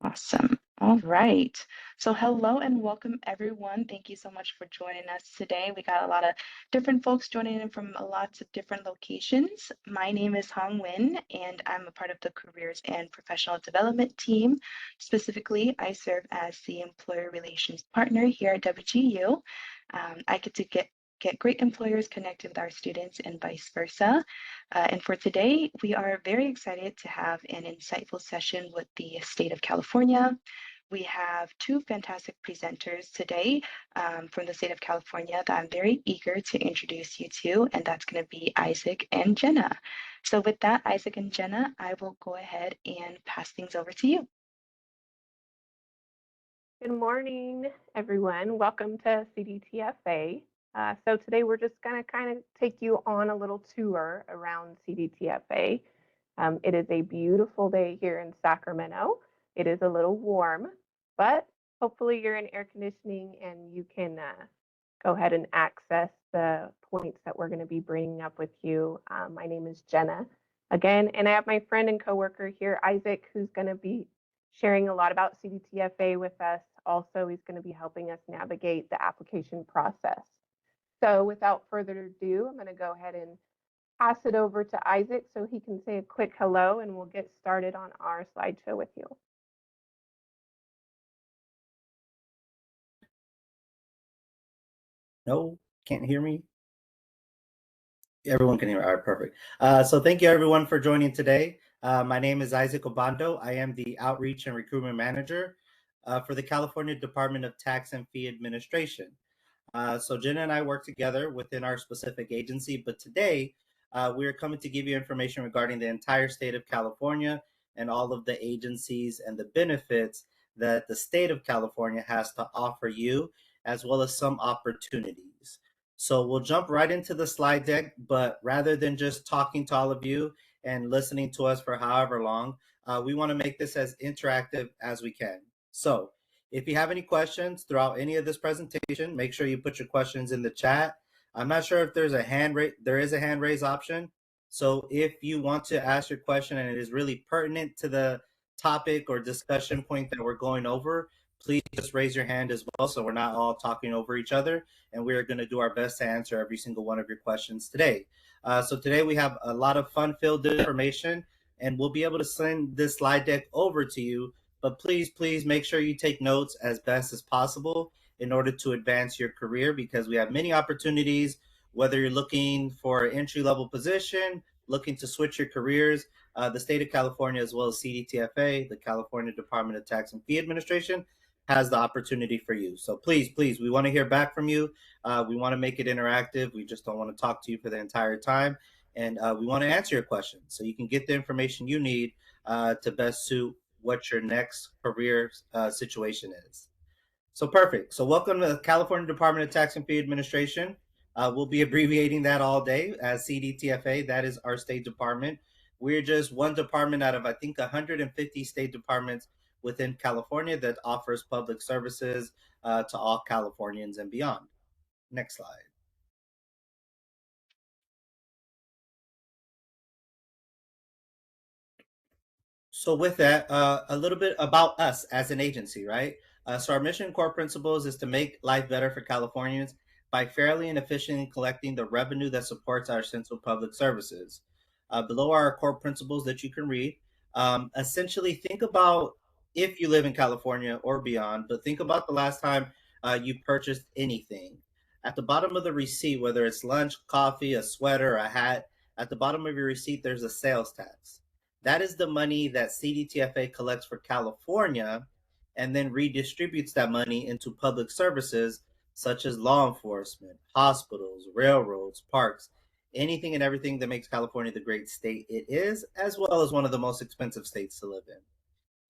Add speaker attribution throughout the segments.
Speaker 1: Awesome. All right. So, hello and welcome, everyone. Thank you so much for joining us today. We got a lot of different folks joining in from lots of different locations. My name is Hong Win, and I'm a part of the Careers and Professional Development team. Specifically, I serve as the Employer Relations Partner here at WGU. I get to get great employers connected with our students and vice versa. And for today, we are very excited to have an insightful session with the state of California. We have two fantastic presenters today from the state of California that I'm very eager to introduce you to, and that's going to be Isaac and Jenna. So, with that, Isaac and Jenna, I will go ahead and pass things over to you.
Speaker 2: Good morning, everyone. Welcome to CDTFA. So today we're just going to kind of take you on a little tour around CDTFA. It is a beautiful day here in Sacramento. It is a little warm, but hopefully you're in air conditioning and you can go ahead and access the points that we're going to be bringing up with you. My name is Jenna again, and I have my friend and coworker here, Isaac, who's going to be sharing a lot about CDTFA with us. Also, he's going to be helping us navigate the application process. So without further ado, I'm going to go ahead and pass it over to Isaac so he can say a quick hello, and we'll get started on our slideshow with you.
Speaker 3: No, can't hear me? Everyone can hear me. All right, perfect. So thank you everyone for joining today. My name is Isaac Obando. I am the Outreach and Recruitment Manager for the California Department of Tax and Fee Administration. So Jenna and I work together within our specific agency, but today we are coming to give you information regarding the entire state of California and all of the agencies and the benefits that the state of California has to offer you, as well as some opportunities. So we'll jump right into the slide deck, but rather than just talking to all of you and listening to us for however long, we want to make this as interactive as we can. So if you have any questions throughout any of this presentation, make sure you put your questions in the chat. I'm not sure if there's a hand raise. There is a hand raise option. So if you want to ask your question and it is really pertinent to the topic or discussion point that we're going over, please just raise your hand as well so we're not all talking over each other. And we're going to do our best to answer every single one of your questions today. So today we have a lot of fun-filled information, and we'll be able to send this slide deck over to you. But please make sure you take notes as best as possible in order to advance your career, because we have many opportunities, whether you're looking for an entry-level position, looking to switch your careers, the state of California, as well as CDTFA, the California Department of Tax and Fee Administration, has the opportunity for you. So please, we want to hear back from you. We want to make it interactive. We just don't want to talk to you for the entire time. And we want to answer your questions so you can get the information you need to best suit what your next career situation is. So perfect. So welcome to the California Department of Tax and Fee Administration. We'll be abbreviating that all day as CDTFA. That is our state department. We're just one department out of, I think, 150 state departments within California that offers public services to all Californians and beyond. Next slide. So with that, a little bit about us as an agency, right? So our mission and core principles is to make life better for Californians by fairly and efficiently collecting the revenue that supports our essential public services. Below are our core principles that you can read. Essentially, think about if you live in California or beyond, but think about the last time you purchased anything. At the bottom of the receipt, whether it's lunch, coffee, a sweater, a hat, at the bottom of your receipt, there's a sales tax. That is the money that CDTFA collects for California and then redistributes that money into public services such as law enforcement, hospitals, railroads, parks, anything and everything that makes California the great state it is, as well as one of the most expensive states to live in.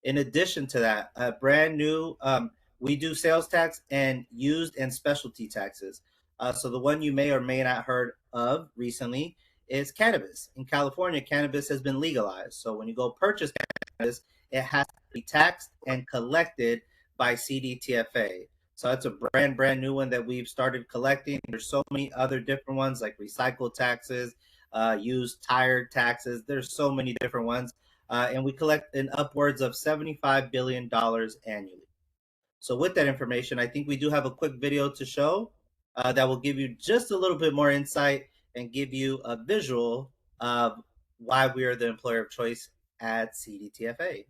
Speaker 3: In addition to that, a brand new, we do sales tax and used and specialty taxes. So the one you may or may not heard of recently is cannabis. In California, cannabis has been legalized. So when you go purchase cannabis, it has to be taxed and collected by CDTFA. So that's a brand new one that we've started collecting. There's so many other different ones like recycle taxes, used tire taxes. There's so many different ones. And we collect in upwards of $75 billion annually. So with that information, I think we do have a quick video to show that will give you just a little bit more insight and give you a visual of why we are the employer of choice at CDTFA.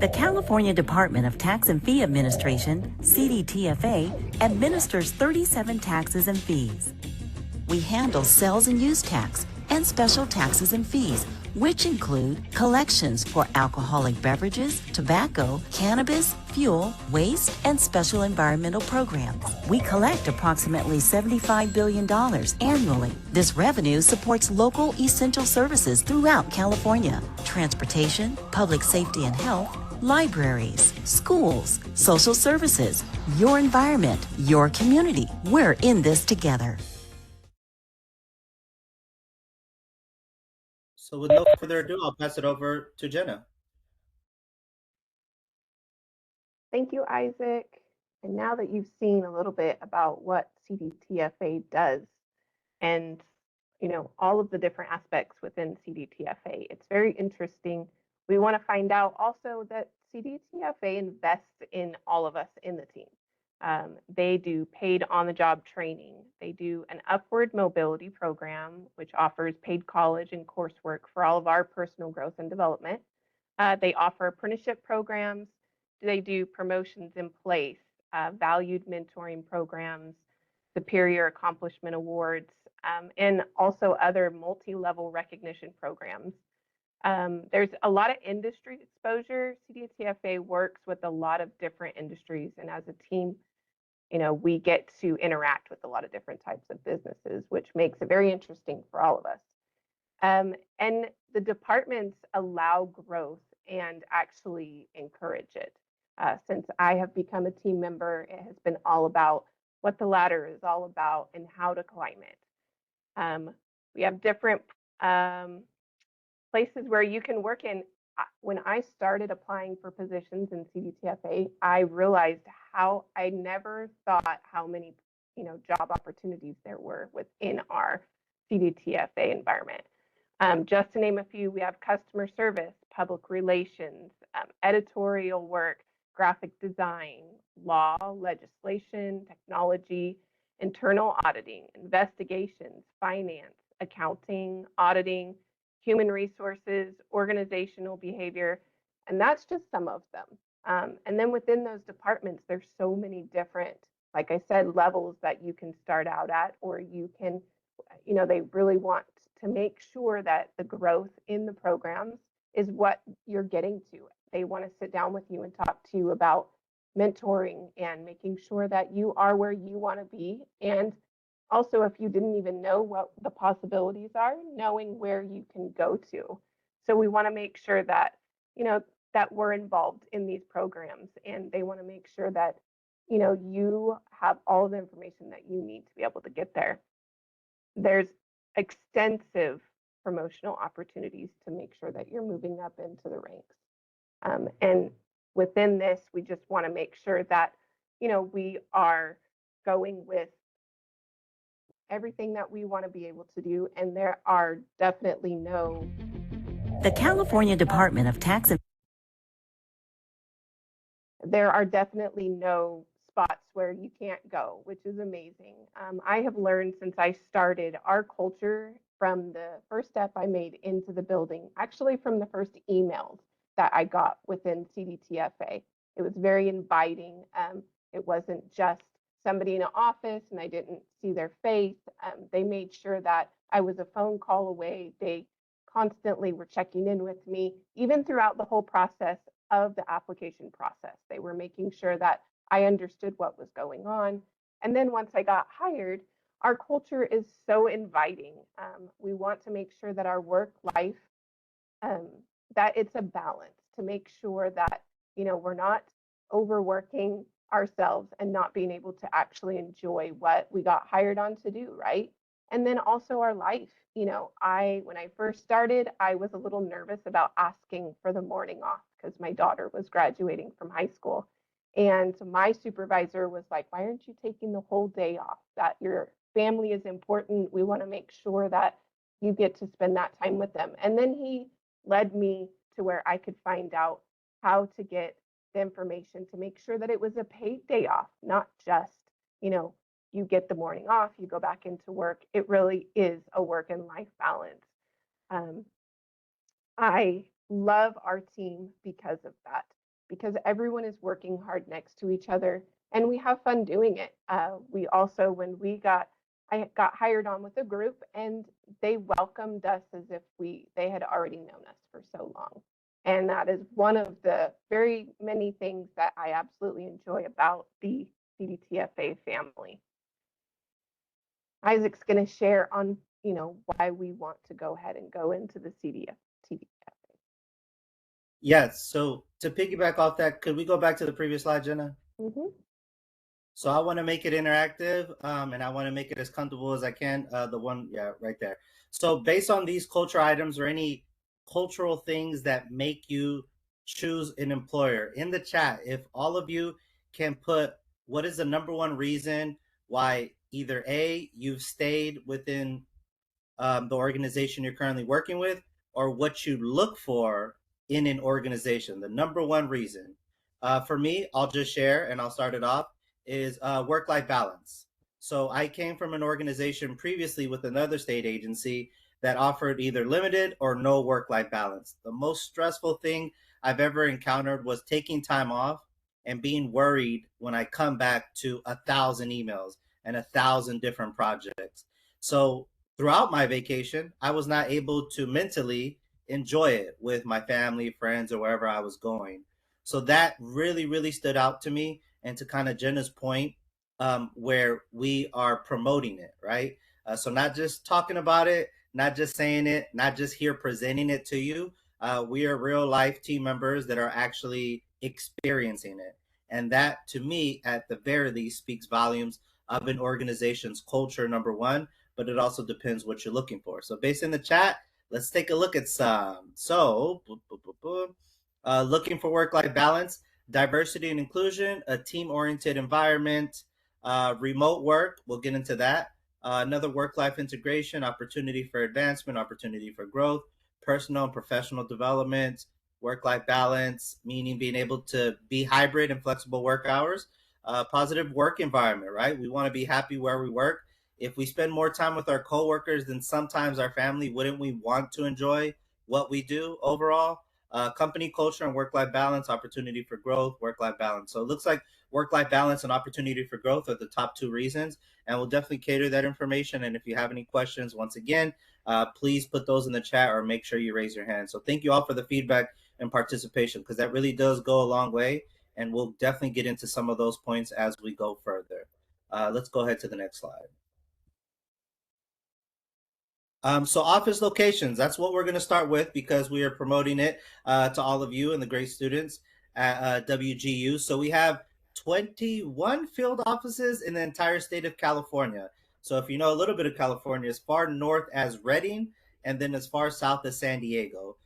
Speaker 4: The California Department of Tax and Fee Administration, CDTFA, administers 37 taxes and fees. We handle sales and use tax and special taxes and fees, which include collections for alcoholic beverages, tobacco, cannabis, fuel, waste, and special environmental programs. We collect approximately $75 billion annually. This revenue supports local essential services throughout California: transportation, public safety and health, libraries, schools, social services, your environment, your community. We're in this together.
Speaker 3: So with no further ado, I'll pass it over to Jenna.
Speaker 2: Thank you, Isaac. And now that you've seen a little bit about what CDTFA does and all of the different aspects within CDTFA, it's very interesting. We want to find out also that CDTFA invests in all of us in the team. They do paid on-the-job training. They do an upward mobility program, which offers paid college and coursework for all of our personal growth and development. They offer apprenticeship programs. They do promotions in place, valued mentoring programs, superior accomplishment awards, and also other multi-level recognition programs. There's a lot of industry exposure. CDTFA works with a lot of different industries, and as a team, we get to interact with a lot of different types of businesses, which makes it very interesting for all of us. And the departments allow growth and actually encourage it. Since I have become a team member, it has been all about what the ladder is all about and how to climb it. We have different places where you can work in. When I started applying for positions in CDTFA, I realized how I never thought how many job opportunities there were within our CDTFA environment. Just to name a few, we have customer service, public relations, editorial work, graphic design, law, legislation, technology, internal auditing, investigations, finance, accounting, auditing, human resources, organizational behavior, and that's just some of them. And then within those departments, there's so many different, like I said, levels that you can start out at, or you can, they really want to make sure that the growth in the programs is what you're getting to. They want to sit down with you and talk to you about mentoring and making sure that you are where you want to be. And also, if you didn't even know what the possibilities are, knowing where you can go to. So we want to make sure that, that we're involved in these programs, and they want to make sure that, you have all the information that you need to be able to get there. There's extensive promotional opportunities to make sure that you're moving up into the ranks. And within this, we just want to make sure that, we are going with everything that we want to be able to do, and there are definitely no.
Speaker 4: The California Department of Tax and
Speaker 2: There are definitely no spots where you can't go, which is amazing. I have learned since I started our culture from the first step I made into the building, actually from the first emails that I got within CDTFA. It was very inviting. It wasn't just somebody in an office and I didn't see their face. They made sure that I was a phone call away. They constantly were checking in with me, even throughout the whole process of the application process. They were making sure that I understood what was going on. And then once I got hired, our culture is so inviting. We want to make sure that our work life, that it's a balance, to make sure that, we're not overworking ourselves and not being able to actually enjoy what we got hired on to do, right? And then also our life. When I first started, I was a little nervous about asking for the morning off because my daughter was graduating from high school. And my supervisor was like, why aren't you taking the whole day off that you're family is important. We want to make sure that you get to spend that time with them. And then he led me to where I could find out how to get the information to make sure that it was a paid day off, not just, you get the morning off, you go back into work. It really is a work and life balance. I love our team because of that, because everyone is working hard next to each other and we have fun doing it. We also, when I got hired on with a group and they welcomed us as if they had already known us for so long. And that is one of the very many things that I absolutely enjoy about the CDTFA family. Isaac's going to share on, why we want to go ahead and go into the CDTFA.
Speaker 3: Yes. So to piggyback off that, could we go back to the previous slide, Jenna?
Speaker 2: Mm-hmm.
Speaker 3: So I want to make it interactive, and I want to make it as comfortable as I can. The one, yeah, right there. So based on these culture items or any cultural things that make you choose an employer, in the chat, if all of you can put what is the number one reason why either A, you've stayed within the organization you're currently working with, or what you look for in an organization, the number one reason. For me, I'll just share and I'll start it off, is work-life balance. So I came from an organization previously with another state agency that offered either limited or no work-life balance. The most stressful thing I've ever encountered was taking time off and being worried when I come back to 1,000 emails and 1,000 different projects. So throughout my vacation, I was not able to mentally enjoy it with my family, friends, or wherever I was going. So that really, really stood out to me. And to kind of Jenna's point, where we are promoting it, right? So not just talking about it, not just saying it, not just here presenting it to you. We are real life team members that are actually experiencing it. And that, to me, at the very least, speaks volumes of an organization's culture, number one, but it also depends what you're looking for. So based in the chat, let's take a look at some. So, looking for work-life balance, diversity and inclusion, a team-oriented environment, remote work, we'll get into that. Another work-life integration, opportunity for advancement, opportunity for growth, personal and professional development, work-life balance, meaning being able to be hybrid and flexible work hours, positive work environment, right? We want to be happy where we work. If we spend more time with our coworkers than sometimes our family, wouldn't we want to enjoy what we do overall? Company culture and work-life balance, opportunity for growth, work-life balance. So it looks like work-life balance and opportunity for growth are the top two reasons, and we'll definitely cater that information. And if you have any questions, once again, please put those in the chat or make sure you raise your hand. So thank you all for the feedback and participation, because that really does go a long way, and we'll definitely get into some of those points as we go further. Let's go ahead to the next slide. So office locations, that's what we're going to start with because we are promoting it to all of you and the great students at WGU. So we have 21 field offices in the entire state of California. So if you know a little bit of California, as far north as Redding and then as far south as San Diego.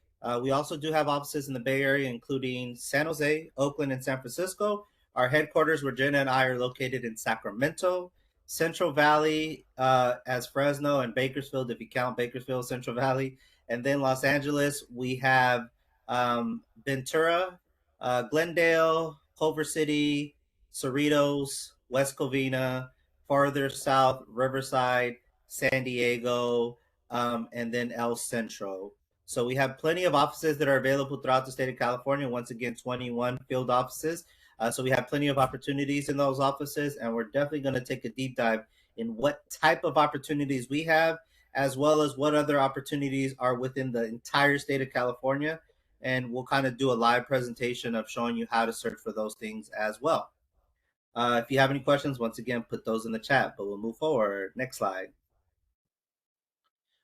Speaker 3: We also do have offices in the Bay Area, including San Jose, Oakland, and San Francisco. Our headquarters, where Jenna and I are located, in Sacramento. Central Valley as Fresno, and Bakersfield, if you count Bakersfield, Central Valley. And then Los Angeles, we have Ventura, Glendale, Culver City, Cerritos, West Covina, farther south, Riverside, San Diego, and then El Centro. So we have plenty of offices that are available throughout the state of California. Once again, 21 field offices. So we have plenty of opportunities in those offices, and we're definitely going to take a deep dive in what type of opportunities we have, as well as what other opportunities are within the entire state of California. And we'll kind of do a live presentation of showing you how to search for those things as well. If you have any questions, once again, put those in the chat, but we'll move forward. Next slide.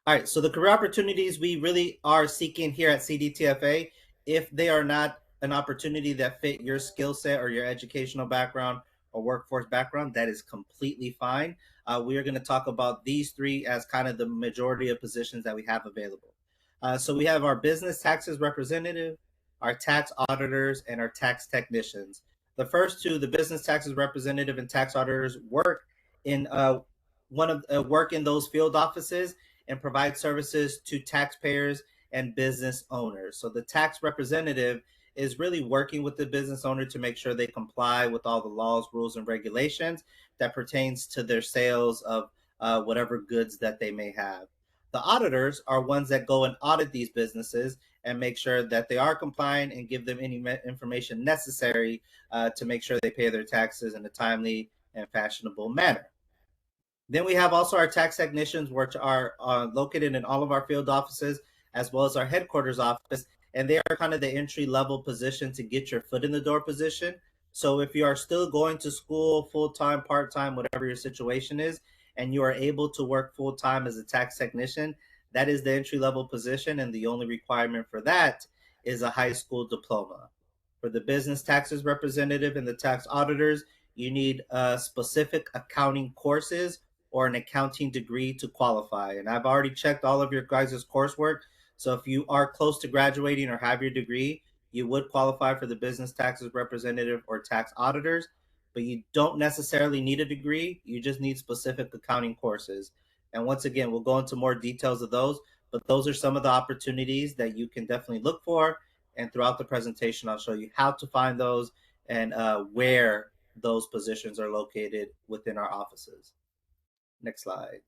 Speaker 3: All right, so the career opportunities we really are seeking here at CDTFA, if they are not an opportunity that fit your skill set or your educational background or workforce background, that is completely fine. We are going to talk about these three as kind of the majority of positions that we have available. So we have our business taxes representative, our tax auditors, and our tax technicians. The first two, the business taxes representative and tax auditors, work in work in those field offices and provide services to taxpayers and business owners. So the tax representative is really working with the business owner to make sure they comply with all the laws, rules, and regulations that pertains to their sales of whatever goods that they may have. The auditors are ones that go and audit these businesses and make sure that they are compliant and give them any information necessary to make sure they pay their taxes in a timely and fashionable manner. Then we have also our tax technicians, which are located in all of our field offices, as well as our headquarters office. And they are kind of the entry level position to get your foot in the door position. So if you are still going to school full-time, part-time, whatever your situation is, and you are able to work full-time as a tax technician, that is the entry level position. And the only requirement for that is a high school diploma. For the business taxes representative and the tax auditors, you need specific accounting courses or an accounting degree to qualify. And I've already checked all of your guys' coursework. So if you are close to graduating or have your degree, you would qualify for the business taxes representative or tax auditors, but you don't necessarily need a degree. You just need specific accounting courses. And once again, we'll go into more details of those, but those are some of the opportunities that you can definitely look for. And throughout the presentation, I'll show you how to find those and where those positions are located within our offices. Next slide.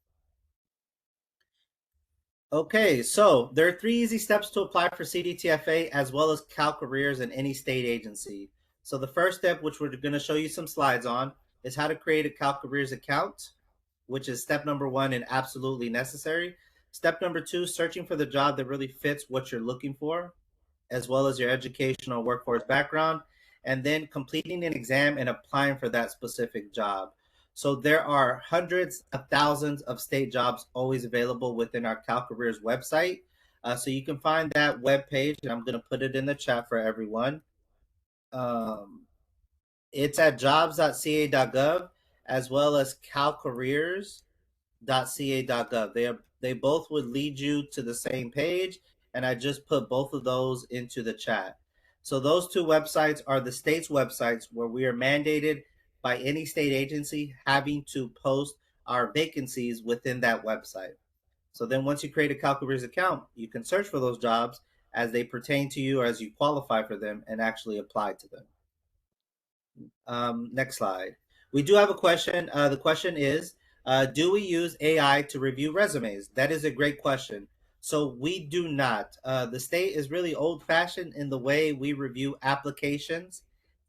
Speaker 3: Okay, so there are 3 easy steps to apply for CDTFA as well as CalCareers in any state agency. So the first step, which we're going to show you some slides on, is how to create a CalCareers account, which is step number 1 and absolutely necessary. Step number 2, searching for the job that really fits what you're looking for, as well as your educational workforce background, and then completing an exam and applying for that specific job. So there are hundreds of thousands of state jobs always available within our CalCareers website. So you can find that webpage, and I'm going to put it in the chat for everyone. It's at jobs.ca.gov as well as calcareers.ca.gov. They both would lead you to the same page, and I just put both of those into the chat. So those 2 websites are the state's websites where we are mandated by any state agency having to post our vacancies within that website. So then once you create a CalCareers account, you can search for those jobs as they pertain to you or as you qualify for them and actually apply to them. Next slide. We do have a question. The question is, do we use AI to review resumes? That is a great question. So we do not. The state is really old-fashioned in the way we review applications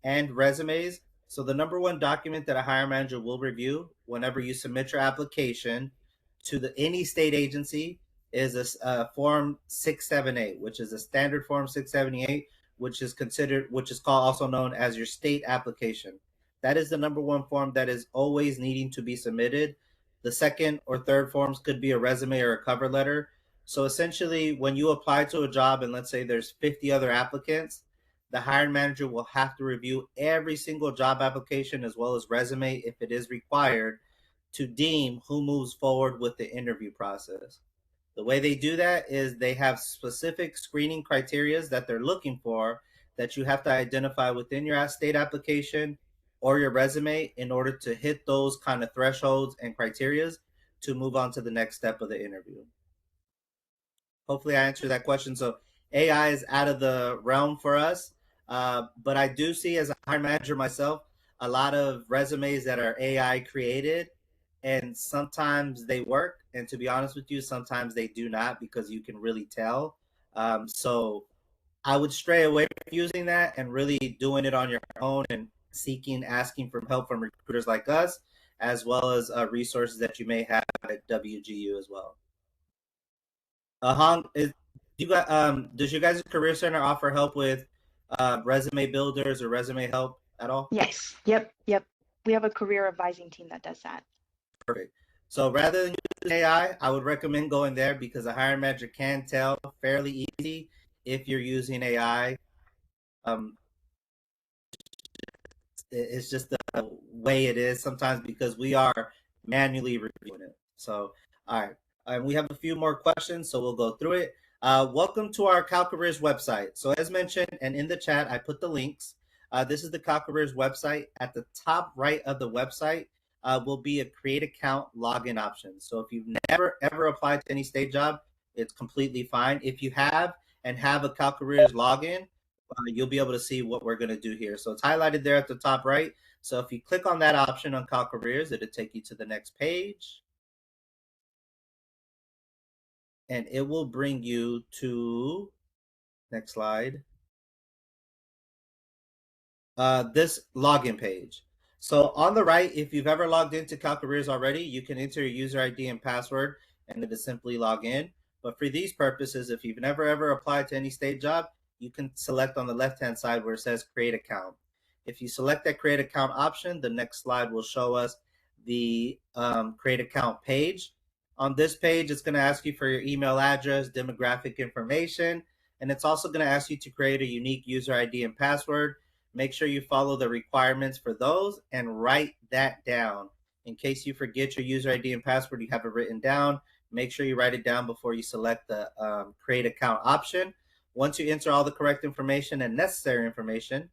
Speaker 3: and resumes. So the number 1 document that a hiring manager will review whenever you submit your application to any state agency is a Form 678, which is a standard Form 678, which is called also known as your state application. That is the number 1 form that is always needing to be submitted. The second or third forms could be a resume or a cover letter. So essentially, when you apply to a job and let's say there's 50 other applicants, the hiring manager will have to review every single job application as well as resume if it is required to deem who moves forward with the interview process. The way they do that is they have specific screening criteria that they're looking for that you have to identify within your state application or your resume in order to hit those kind of thresholds and criteria to move on to the next step of the interview. Hopefully I answered that question. So AI is out of the realm for us. But I do see, as a hiring manager myself, a lot of resumes that are AI created, and sometimes they work. And to be honest with you, sometimes they do not, because you can really tell. So I would stray away from using that and really doing it on your own and asking for help from recruiters like us, as well as resources that you may have at WGU as well. Hong, does your guys' career center offer help with resume builders or resume help at all?
Speaker 1: Yes. Yep. We have a career advising team that does that.
Speaker 3: Perfect. So rather than using AI, I would recommend going there because a hiring manager can tell fairly easy if you're using AI. It's just the way it is sometimes because we are manually reviewing it. So, all right. We have a few more questions, so we'll go through it. Welcome to our CalCareers website. So as mentioned, and in the chat, I put the links. This is the CalCareers website. At the top right of the website, will be a create account login option. So if you've never ever applied to any state job, it's completely fine. If you have and have a CalCareers login, you'll be able to see what we're going to do here. So it's highlighted there at the top right. So if you click on that option on CalCareers, it'll take you to the next page. And it will bring you to, next slide, this login page. So on the right, if you've ever logged into CalCareers already, you can enter your user ID and password and it is simply log in. But for these purposes, if you've never ever applied to any state job, you can select on the left-hand side where it says create account. If you select that create account option, the next slide will show us the create account page. On this page, it's going to ask you for your email address, demographic information, and it's also going to ask you to create a unique user ID and password. Make sure you follow the requirements for those and write that down. In case you forget your user ID and password, you have it written down. Make sure you write it down before you select the create account option. Once you enter all the correct information and necessary information,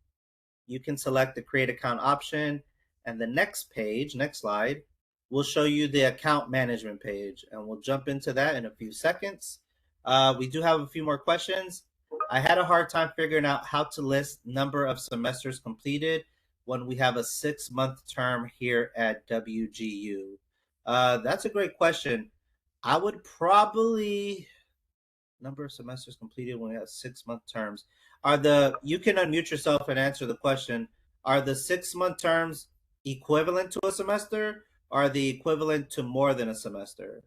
Speaker 3: you can select the create account option, and the next page, next slide, will show you the account management page, and we'll jump into that in a few seconds. We do have a few more questions. I had a hard time figuring out how to list number of semesters completed when we have a 6-month term here at WGU. That's a great question. I would probably, number of semesters completed when we have 6-month terms. You can unmute yourself and answer the question. Are the 6-month terms equivalent to a semester? Or are they equivalent to more than a semester?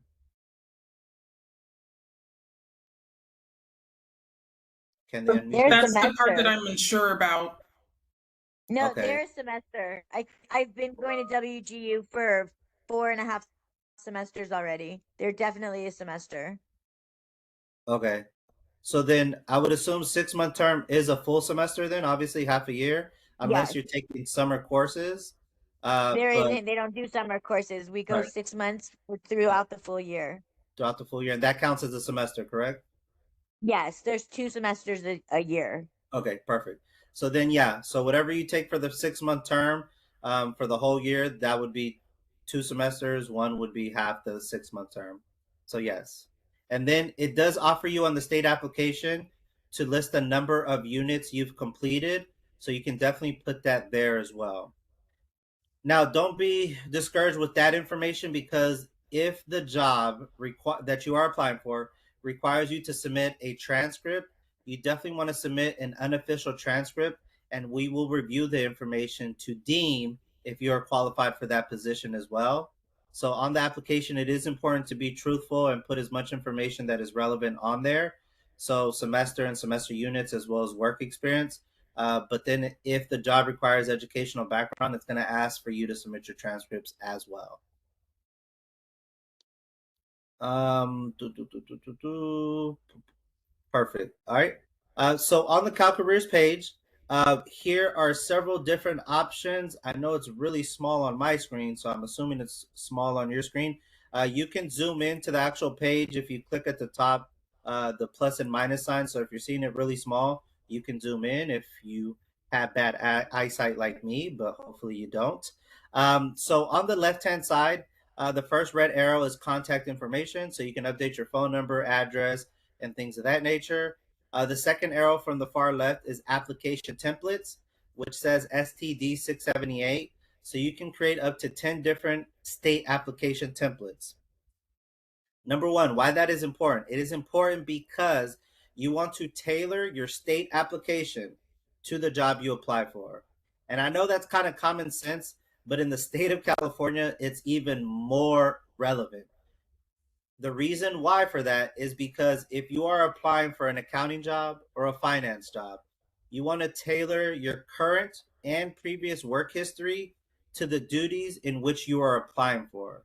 Speaker 3: Can they unmute?
Speaker 5: They're
Speaker 6: That's the part
Speaker 5: semester.
Speaker 6: that I'm unsure about.
Speaker 5: No,
Speaker 3: Okay.
Speaker 5: they're a semester. I've been going to WGU for 4.5 semesters already. They're definitely a semester.
Speaker 3: Okay. So then I would assume 6-month term is a full semester then, obviously half a year, unless
Speaker 5: Yes.
Speaker 3: you're taking summer courses.
Speaker 5: There
Speaker 3: But
Speaker 5: isn't. They don't do summer courses. We go
Speaker 3: Right.
Speaker 5: 6 months throughout the full year.
Speaker 3: throughout the full year, and that counts as a semester, correct?
Speaker 5: Yes, there's 2 semesters a year.
Speaker 3: Okay, perfect. So then, yeah, so whatever you take for the 6-month term for the whole year, that would be 2 semesters. One would be half the 6-month term. So yes. And then it does offer you on the state application to list the number of units you've completed. So you can definitely put that there as well. Now, don't be discouraged with that information, because if the job that you are applying for requires you to submit a transcript, you definitely want to submit an unofficial transcript, and we will review the information to deem if you are qualified for that position as well. So on the application, it is important to be truthful and put as much information that is relevant on there. So semester and semester units, as well as work experience. But then if the job requires educational background, it's going to ask for you to submit your transcripts as well. Perfect. All right. So on the CalCareers page, here are several different options. I know it's really small on my screen, so I'm assuming it's small on your screen. You can zoom into the actual page if you click at the top, the plus and minus sign. So if you're seeing it really small, you can zoom in if you have bad eyesight like me, but hopefully you don't. So on the left-hand side, the first red arrow is contact information. So you can update your phone number, address, and things of that nature. The second arrow from the far left is application templates, which says STD 678. So you can create up to 10 different state application templates. Number one, why that is important. It is important because you want to tailor your state application to the job you apply for. And I know that's kind of common sense, but in the state of California, it's even more relevant. The reason why for that is because if you are applying for an accounting job or a finance job, you want to tailor your current and previous work history to the duties in which you are applying for.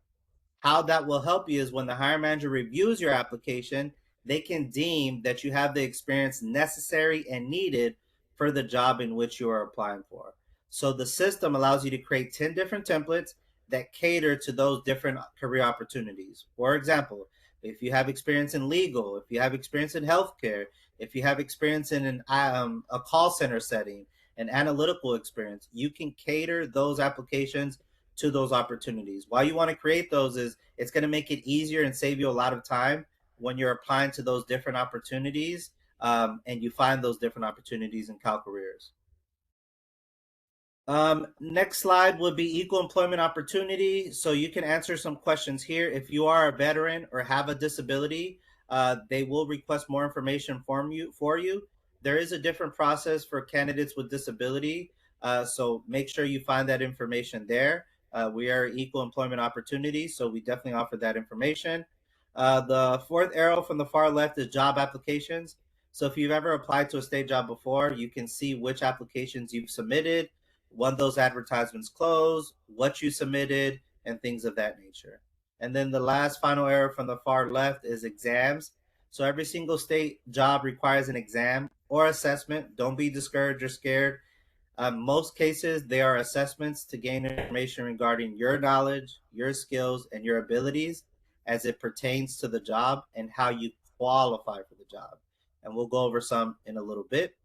Speaker 3: How that will help you is when the hiring manager reviews your application, they can deem that you have the experience necessary and needed for the job in which you are applying for. So the system allows you to create 10 different templates that cater to those different career opportunities. For example, if you have experience in legal, if you have experience in healthcare, if you have experience in a call center setting, an analytical experience, you can cater those applications to those opportunities. Why you want to create those is it's going to make it easier and save you a lot of time when you're applying to those different opportunities, and you find those different opportunities in CalCareers. Next slide would be equal employment opportunity. So you can answer some questions here. If you are a veteran or have a disability, they will request more information for you. There is a different process for candidates with disability. So make sure you find that information there. We are equal employment opportunity, so we definitely offer that information. The fourth arrow from the far left is job applications. So if you've ever applied to a state job before, you can see which applications you've submitted, when those advertisements close, what you submitted, and things of that nature. And then the last final arrow from the far left is exams. So every single state job requires an exam or assessment. Don't be discouraged or scared. Most cases, they are assessments to gain information regarding your knowledge, your skills, and your abilities as it pertains to the job and how you qualify for the job. And we'll go over some in a little bit.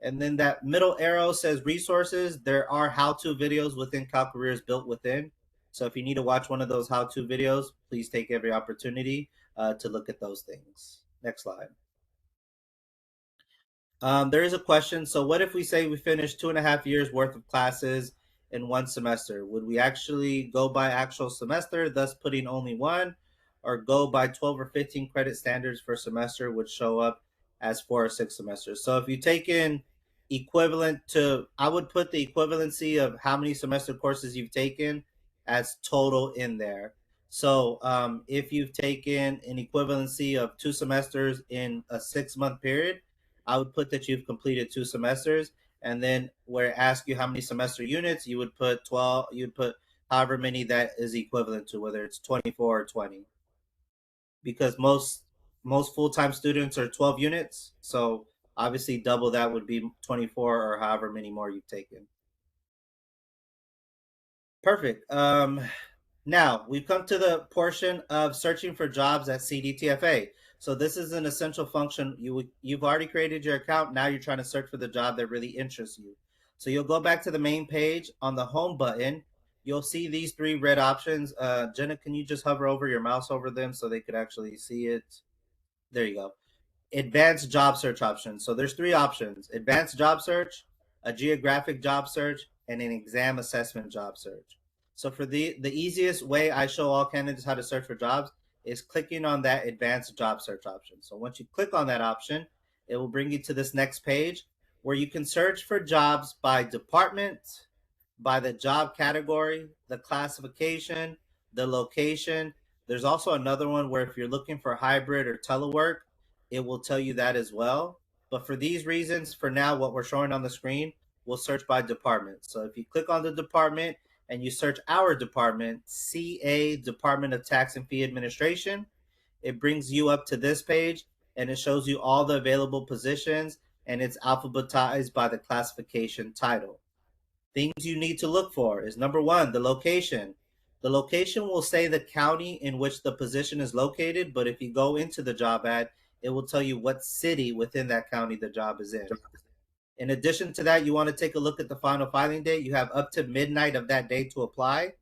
Speaker 3: And then that middle arrow says resources. There are how-to videos within CalCareers built within. So if you need to watch one of those how-to videos, please take every opportunity to look at those things. Next slide. There is a question. So what if we say we finished 2.5 years worth of classes in one semester? Would we actually go by actual semester, thus putting only one, or go by 12 or 15 credit standards for semester, which show up as 4 or 6 semesters? So if you take in equivalent to, I would put the equivalency of how many semester courses you've taken as total in there. So if you've taken an equivalency of 2 semesters in a 6-month period, I would put that you've completed 2 semesters. And then where it asks you how many semester units, you would put 12, you'd put however many that is equivalent to, whether it's 24 or 20. Because most full-time students are 12 units. So obviously double that would be 24 or however many more you've taken. Perfect. Now we've come to the portion of searching for jobs at CDTFA. So this is an essential function. You've already created your account. Now you're trying to search for the job that really interests you. So you'll go back to the main page. On the home button, you'll see these 3 red options. Jenna, can you just hover over your mouse over them so they could actually see it? There you go. Advanced job search options. So there's 3 options: advanced job search, a geographic job search, and an exam assessment job search. So for the easiest way I show all candidates how to search for jobs is clicking on that advanced job search option. So once you click on that option, it will bring you to this next page where you can search for jobs by department, by the job category, the classification, the location. There's also another one where if you're looking for hybrid or telework, it will tell you that as well. But for these reasons, for now, what we're showing on the screen, we'll search by department. So if you click on the department and you search our department, CA, Department of Tax and Fee Administration, it brings you up to this page and it shows you all the available positions and it's alphabetized by the classification title. Things you need to look for is number 1, the location. The location will say the county in which the position is located, but if you go into the job ad, it will tell you what city within that county the job is in. In addition to that, you want to take a look at the final filing date. You have up to midnight of that day to apply,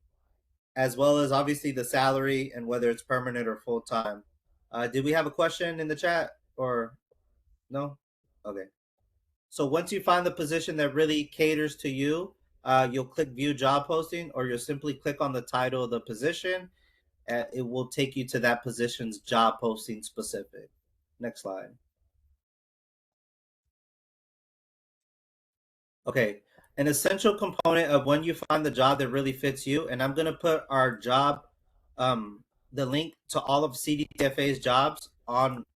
Speaker 3: as well as obviously the salary and whether it's permanent or full-time. Did we have a question in the chat or no? Okay. So once you find the position that really caters to you, you'll click view job posting, or you'll simply click on the title of the position. It will take you to that position's job posting specific. Next slide. Okay, an essential component of when you find the job that really fits you, and I'm going to put our job, the link to all of CDTFA's jobs on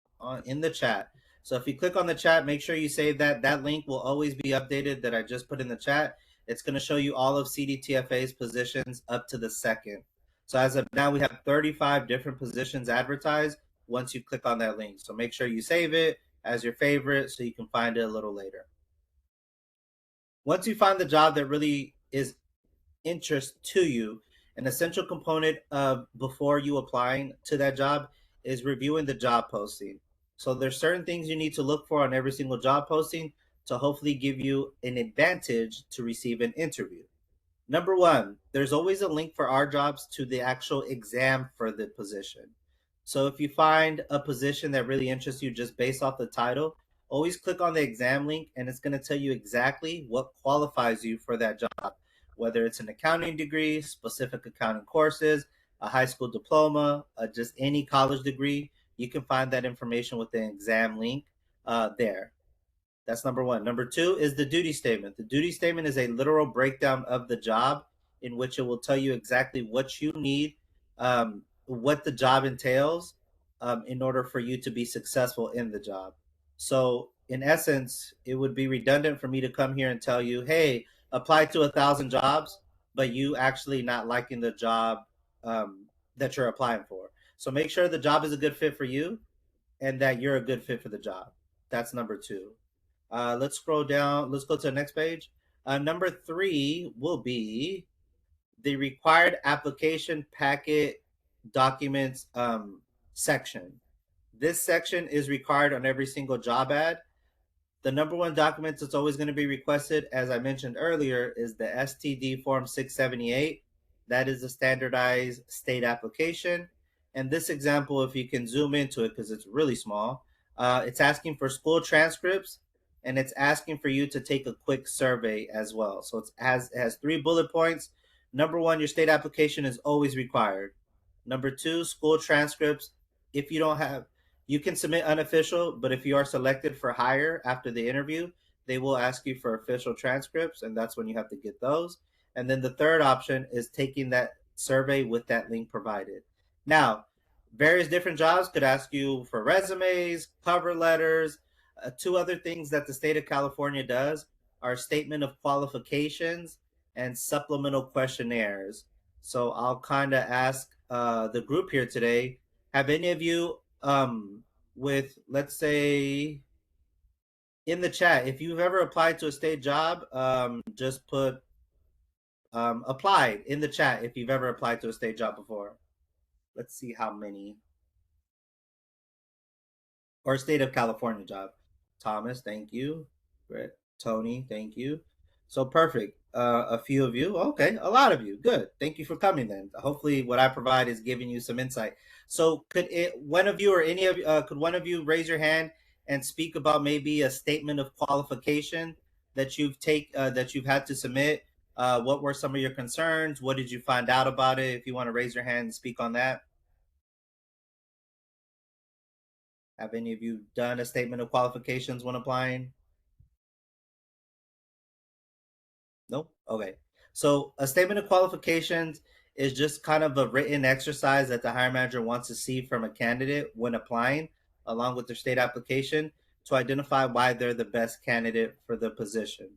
Speaker 3: in the chat. So if you click on the chat, make sure you save that. That link will always be updated that I just put in the chat. It's going to show you all of CDTFA's positions up to the second. So as of now, we have 35 different positions advertised once you click on that link. So make sure you save it as your favorite so you can find it a little later. Once you find the job that really is interest to you, an essential component of before you applying to that job is reviewing the job posting. So there's certain things you need to look for on every single job posting to hopefully give you an advantage to receive an interview. Number one, there's always a link for our jobs to the actual exam for the position. So if you find a position that really interests you just based off the title, always click on the exam link and it's going to tell you exactly what qualifies you for that job, whether it's an accounting degree, specific accounting courses, a high school diploma, just any college degree. You can find that information with the exam link there. That's number one. Number two is the duty statement. The duty statement is a literal breakdown of the job in which it will tell you exactly what you need, what the job entails in order for you to be successful in the job. So, in essence, it would be redundant for me to come here and tell you, hey, apply to 1,000 jobs, but you actually not liking the job that you're applying for. So, make sure the job is a good fit for you and that you're a good fit for the job. That's number two. Let's scroll down. Let's go to the next page. Number three will be the required application packet documents section. This section is required on every single job ad. The number one document that's always going to be requested, as I mentioned earlier, is the STD Form 678. That is a standardized state application. And this example, if you can zoom into it because it's really small, it's asking for school transcripts and it's asking for you to take a quick survey as well. So it has 3 bullet points. Number one, your state application is always required. Number two, school transcripts. If you don't have, you can submit unofficial, but if you are selected for hire after the interview, they will ask you for official transcripts, and that's when you have to get those. And then the third option is taking that survey with that link provided. Now, various different jobs could ask you for resumes, cover letters. 2 other things that the state of California does are statement of qualifications and supplemental questionnaires. So I'll kind of ask the group here today, have any of you with, let's say, in the chat, if you've ever applied to a state job, just put applied in the chat if you've ever applied to a state job before. Let's see how many. Or state of California job. Thomas, thank you. Brett, Tony, thank you. So perfect. A few of you. Okay, a lot of you. Good. Thank you for coming then. Hopefully what I provide is giving you some insight. So could one of you or any of could one of you raise your hand and speak about maybe a statement of qualification that you've had to submit? What were some of your concerns? What did you find out about it? If you want to raise your hand and speak on that. Have any of you done a statement of qualifications when applying? Nope. Okay. So a statement of qualifications is just kind of a written exercise that the hiring manager wants to see from a candidate when applying, along with their state application, to identify why they're the best candidate for the position.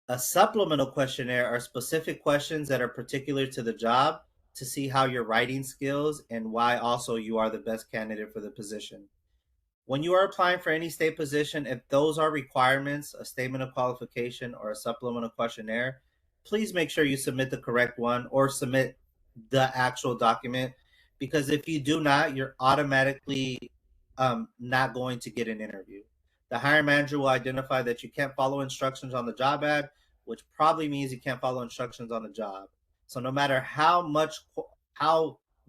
Speaker 3: A supplemental questionnaire are specific questions that are particular to the job to see how your writing skills and why also you are the best candidate for the position. When you are applying for any state position, if those are requirements, a statement of qualification or a supplemental questionnaire, please make sure you submit the correct one or submit the actual document, because if you do not, you're automatically not going to get an interview. The hiring manager will identify that you can't follow instructions on the job ad, which probably means you can't follow instructions on the job. So no matter how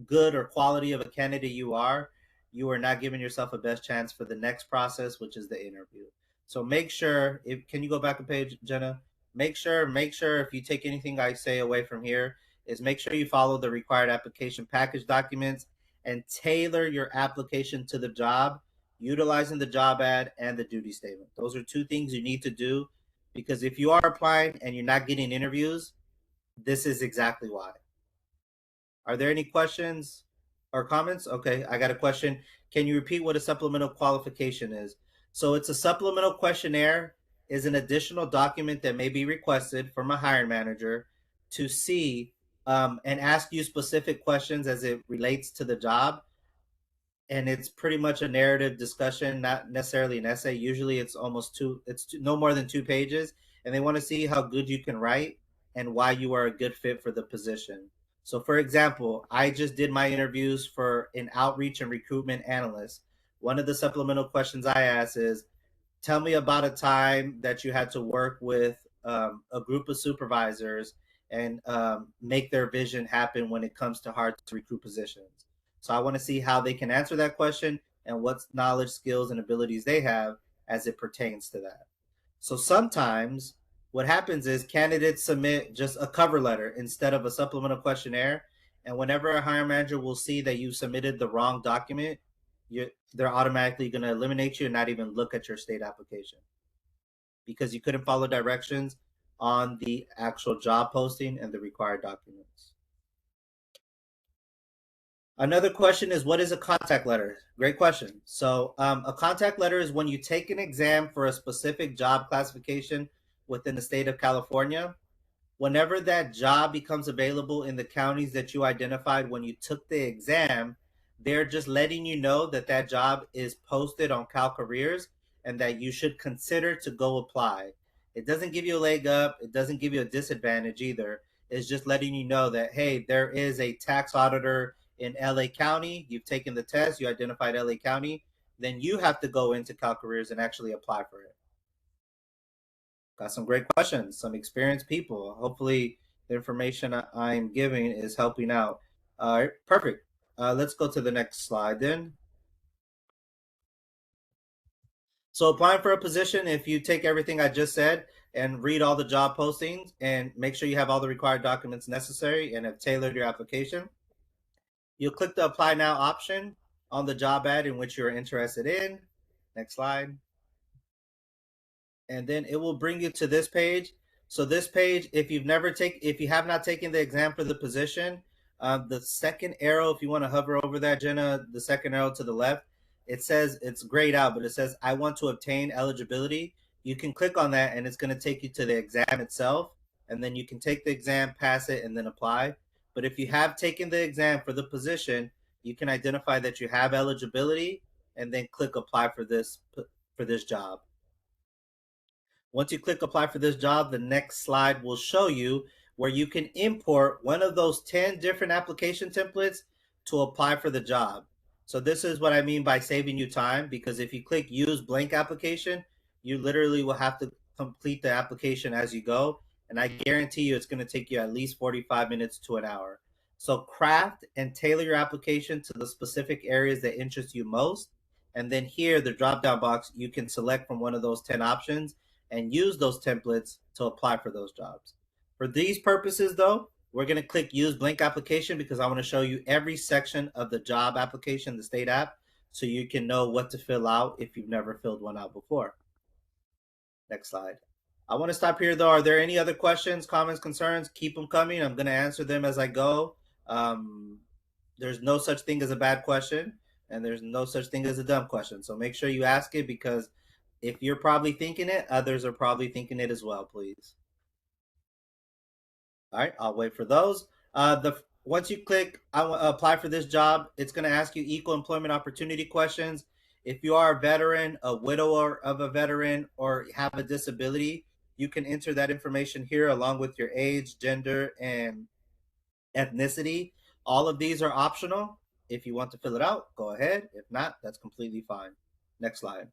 Speaker 3: good or quality of a candidate you are not giving yourself a best chance for the next process, which is the interview. So make sure, can you go back a page, Jenna? Make sure if you take anything I say away from here, is make sure you follow the required application package documents and tailor your application to the job, utilizing the job ad and the duty statement. Those are 2 things you need to do, because if you are applying and you're not getting interviews, this is exactly why. Are there any questions or comments? Okay, I got a question. Can you repeat what a supplemental qualification is? So it's a supplemental questionnaire is an additional document that may be requested from a hiring manager to see and ask you specific questions as it relates to the job. And it's pretty much a narrative discussion, not necessarily an essay. Usually it's no more than 2 pages, and they want to see how good you can write and why you are a good fit for the position. So for example, I just did my interviews for an outreach and recruitment analyst. One of the supplemental questions I asked is, tell me about a time that you had to work with a group of supervisors and make their vision happen when it comes to hard to recruit positions. So I want to see how they can answer that question and what knowledge, skills, and abilities they have as it pertains to that. So sometimes what happens is candidates submit just a cover letter instead of a supplemental questionnaire. And whenever a hiring manager will see that you submitted the wrong document, they're automatically going to eliminate you and not even look at your state application because you couldn't follow directions on the actual job posting and the required documents. Another question is, what is a contact letter? Great question. So a contact letter is when you take an exam for a specific job classification within the state of California. Whenever that job becomes available in the counties that you identified when you took the exam, they're just letting you know that that job is posted on CalCareers and that you should consider to go apply. It doesn't give you a leg up. It doesn't give you a disadvantage either. It's just letting you know that, hey, there is a tax auditor in LA County. You've taken the test. You identified LA County. Then you have to go into CalCareers and actually apply for it. Got some great questions, some experienced people. Hopefully the information I'm giving is helping out. All right, perfect. Let's go to the next slide then. So applying for a position, if you take everything I just said and read all the job postings and make sure you have all the required documents necessary and have tailored your application, you'll click the Apply Now option on the job ad in which you're interested in. Next slide. And then it will bring you to this page. So this page, if you have not taken the exam for the position, the second arrow, if you want to hover over that, Jenna, the second arrow to the left, it says it's grayed out, but it says I want to obtain eligibility. You can click on that and it's going to take you to the exam itself. And then you can take the exam, pass it, and then apply. But if you have taken the exam for the position, you can identify that you have eligibility and then click apply for this job. Once you click apply for this job, the next slide will show you where you can import one of those 10 different application templates to apply for the job. So this is what I mean by saving you time, because if you click use blank application, you literally will have to complete the application as you go. And I guarantee you it's going to take you at least 45 minutes to an hour. So craft and tailor your application to the specific areas that interest you most. And then here, the drop-down box, you can select from one of those 10 options and use those templates to apply for those jobs. For these purposes, though, we're going to click use blank application because I want to show you every section of the job application, the state app, so you can know what to fill out if you've never filled one out before. Next slide. I want to stop here, though. Are there any other questions, comments, concerns? Keep them coming. I'm going to answer them as I go. There's no such thing as a bad question, and there's no such thing as a dumb question. So make sure you ask it, because if you're probably thinking it, others are probably thinking it as well, please. All right, I'll wait for those. Once you click apply for this job, it's going to ask you equal employment opportunity questions. If you are a veteran, a widower of a veteran, or have a disability, you can enter that information here along with your age, gender, and ethnicity. All of these are optional. If you want to fill it out, go ahead. If not, that's completely fine. Next slide.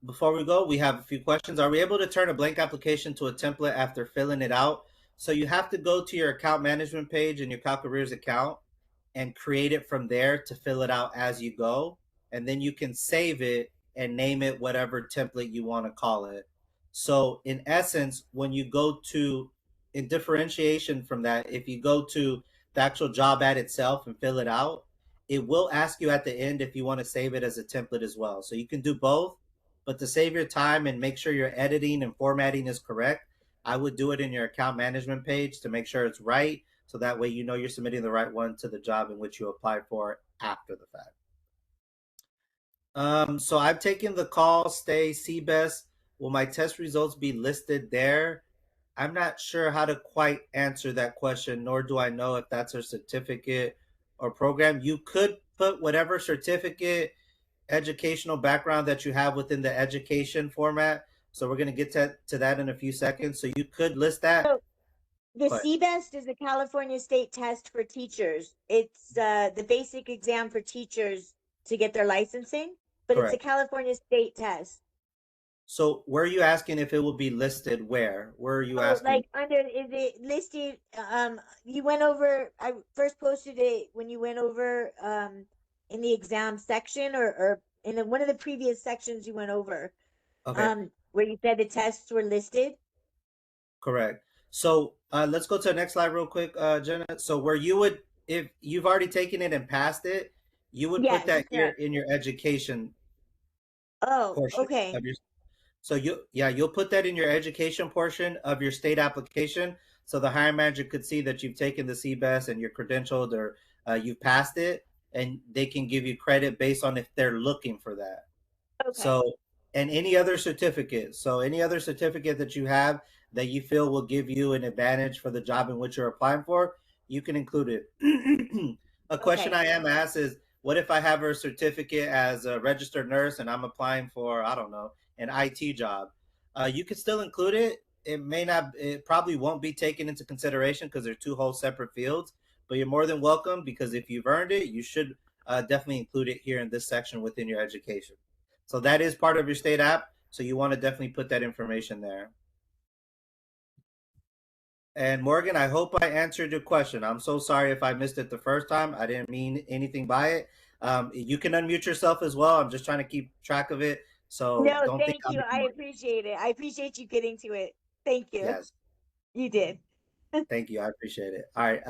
Speaker 3: Before we go, we have a few questions. Are we able to turn a blank application to a template after filling it out? So you have to go to your account management page in your CalCareers account and create it from there to fill it out as you go. And then you can save it and name it whatever template you want to call it. So in essence, when you go to, in differentiation from that, if you go to the actual job ad itself and fill it out, it will ask you at the end if you want to save it as a template as well. So you can do both, but to save your time and make sure your editing and formatting is correct, I would do it in your account management page to make sure it's right. So that way you know you're submitting the right one to the job in which you applied for after the fact. So I've taken the call, stay, CBEST. Will my test results be listed there? I'm not sure how to quite answer that question, nor do I know if that's a certificate or program. You could put whatever certificate, educational background that you have within the education format. So we're going to get to that in a few seconds. So you could list that.
Speaker 5: So the CBEST is the California State Test for teachers. It's the basic exam for teachers to get their licensing. but it's a
Speaker 3: Correct.
Speaker 5: California state test.
Speaker 3: So were you asking if it will be listed where? Where are you
Speaker 5: Oh,
Speaker 3: asking?
Speaker 5: like under, is it listed? You went over, I first posted it when you went over in the exam section, or in one of the previous sections you went over,
Speaker 3: Okay,
Speaker 5: where you said the tests were listed.
Speaker 3: correct. So let's go to the next slide real quick, Jenna. So where you would, if you've already taken it and passed it, you would put
Speaker 5: Yes,
Speaker 3: that here
Speaker 5: correct.
Speaker 3: in your education
Speaker 5: Oh,
Speaker 3: portion
Speaker 5: okay.
Speaker 3: of your. So you'll put that in your education portion of your state application, so the hiring manager could see that you've taken the CBEST and you're credentialed, or you've passed it, and they can give you credit based on if they're looking for that.
Speaker 5: Okay.
Speaker 3: So, and any other certificate. So, any other certificate that you have that you feel will give you an advantage for the job in which you're applying for, you can include it. A question
Speaker 5: Okay.
Speaker 3: I am asked is, what if I have a certificate as a registered nurse and I'm applying for, I don't know, an IT job? You could still include it. It may not, it probably won't be taken into consideration because they're two whole separate fields, but you're more than welcome, because if you've earned it, you should definitely include it here in this section within your education. So that is part of your state app. So you want to definitely put that information there. And Morgan, I hope I answered your question. I'm so sorry if I missed it the first time. I didn't mean anything by it. You can unmute yourself as well. I'm just trying to keep track of it. So
Speaker 5: No,
Speaker 3: don't think
Speaker 5: thank
Speaker 3: I'm
Speaker 5: you. I
Speaker 3: ignoring.
Speaker 5: appreciate it. I appreciate you getting to it. Thank you.
Speaker 3: Yes,
Speaker 5: You did.
Speaker 3: thank you. I appreciate it. All right.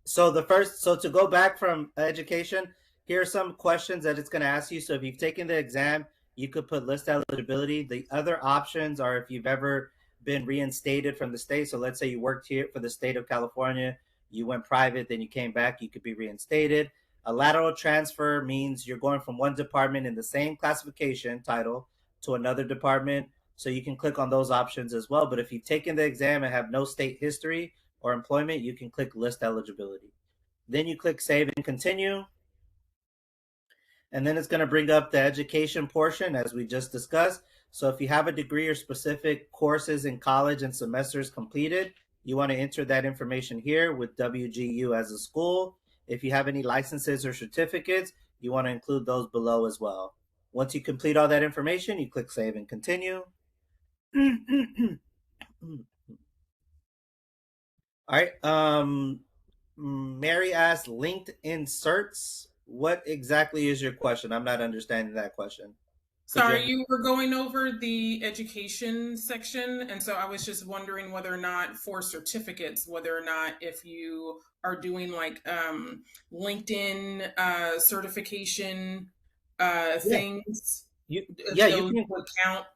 Speaker 3: So to go back from education, here are some questions that it's going to ask you. So if you've taken the exam, you could put list eligibility. The other options are if you've ever been reinstated from the state. So let's say you worked here for the state of California, you went private, then you came back, you could be reinstated. A lateral transfer means you're going from one department in the same classification title to another department. So you can click on those options as well. But if you've taken the exam and have no state history or employment, you can click list eligibility. Then you click save and continue. And then it's going to bring up the education portion as we just discussed. So if you have a degree or specific courses in college and semesters completed, you want to enter that information here with WGU as a school. If you have any licenses or certificates, you want to include those below as well. Once you complete all that information, you click save and continue. All right. Mary asked, linked inserts. What exactly is your question? I'm not understanding that question.
Speaker 6: Sorry, you were going over the education section, and so I was just wondering whether or not for certificates, whether or not if you are doing like LinkedIn certification things,
Speaker 3: you
Speaker 6: those
Speaker 3: can
Speaker 6: would count.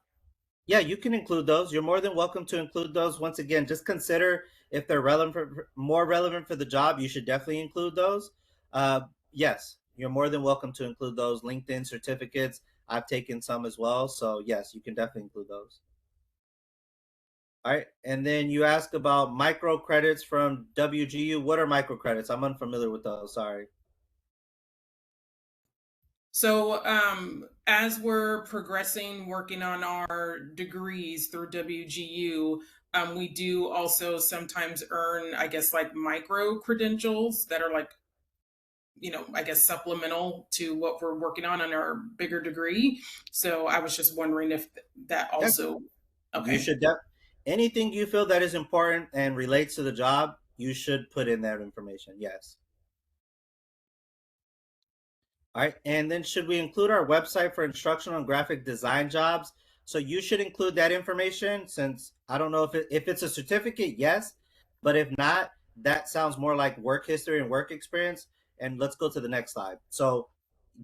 Speaker 3: Yeah, you can include those. You're more than welcome to include those. Once again, just consider if they're more relevant for the job. You should definitely include those. Yes, you're more than welcome to include those LinkedIn certificates. I've taken some as well, so yes, you can definitely include those. All right, and then you ask about micro credits from WGU. What are micro credits? I'm unfamiliar with those. Sorry.
Speaker 6: So as we're progressing, working on our degrees through WGU, we do also sometimes earn, I guess, like micro credentials that are like, I guess supplemental to what we're working on our bigger degree. So I was just wondering if that also, okay.
Speaker 3: You should anything you feel that is important and relates to the job, you should put in that information. Yes. All right, and then should we include our website for instructional and graphic design jobs? So you should include that information, since I don't know if it's a certificate, yes, but if not, that sounds more like work history and work experience. And let's go to the next slide. So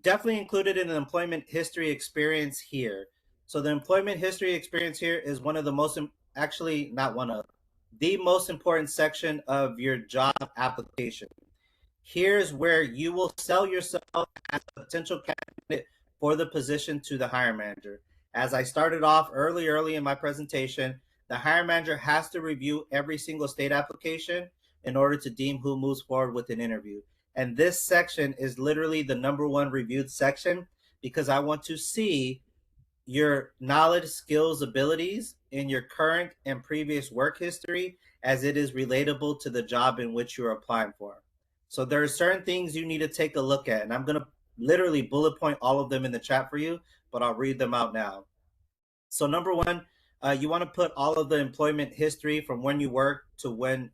Speaker 3: definitely include it in the employment history experience here. So the employment history experience here is one of the most, actually not one of, the most important section of your job application. Here's where you will sell yourself as a potential candidate for the position to the hiring manager. As I started off early in my presentation, the hiring manager has to review every single state application in order to deem who moves forward with an interview. And this section is literally the #1 reviewed section, because I want to see your knowledge, skills, abilities in your current and previous work history as it is relatable to the job in which you're applying for. So there are certain things you need to take a look at, and I'm going to literally bullet point all of them in the chat for you, but I'll read them out now. So number one, you want to put all of the employment history from when you work to when,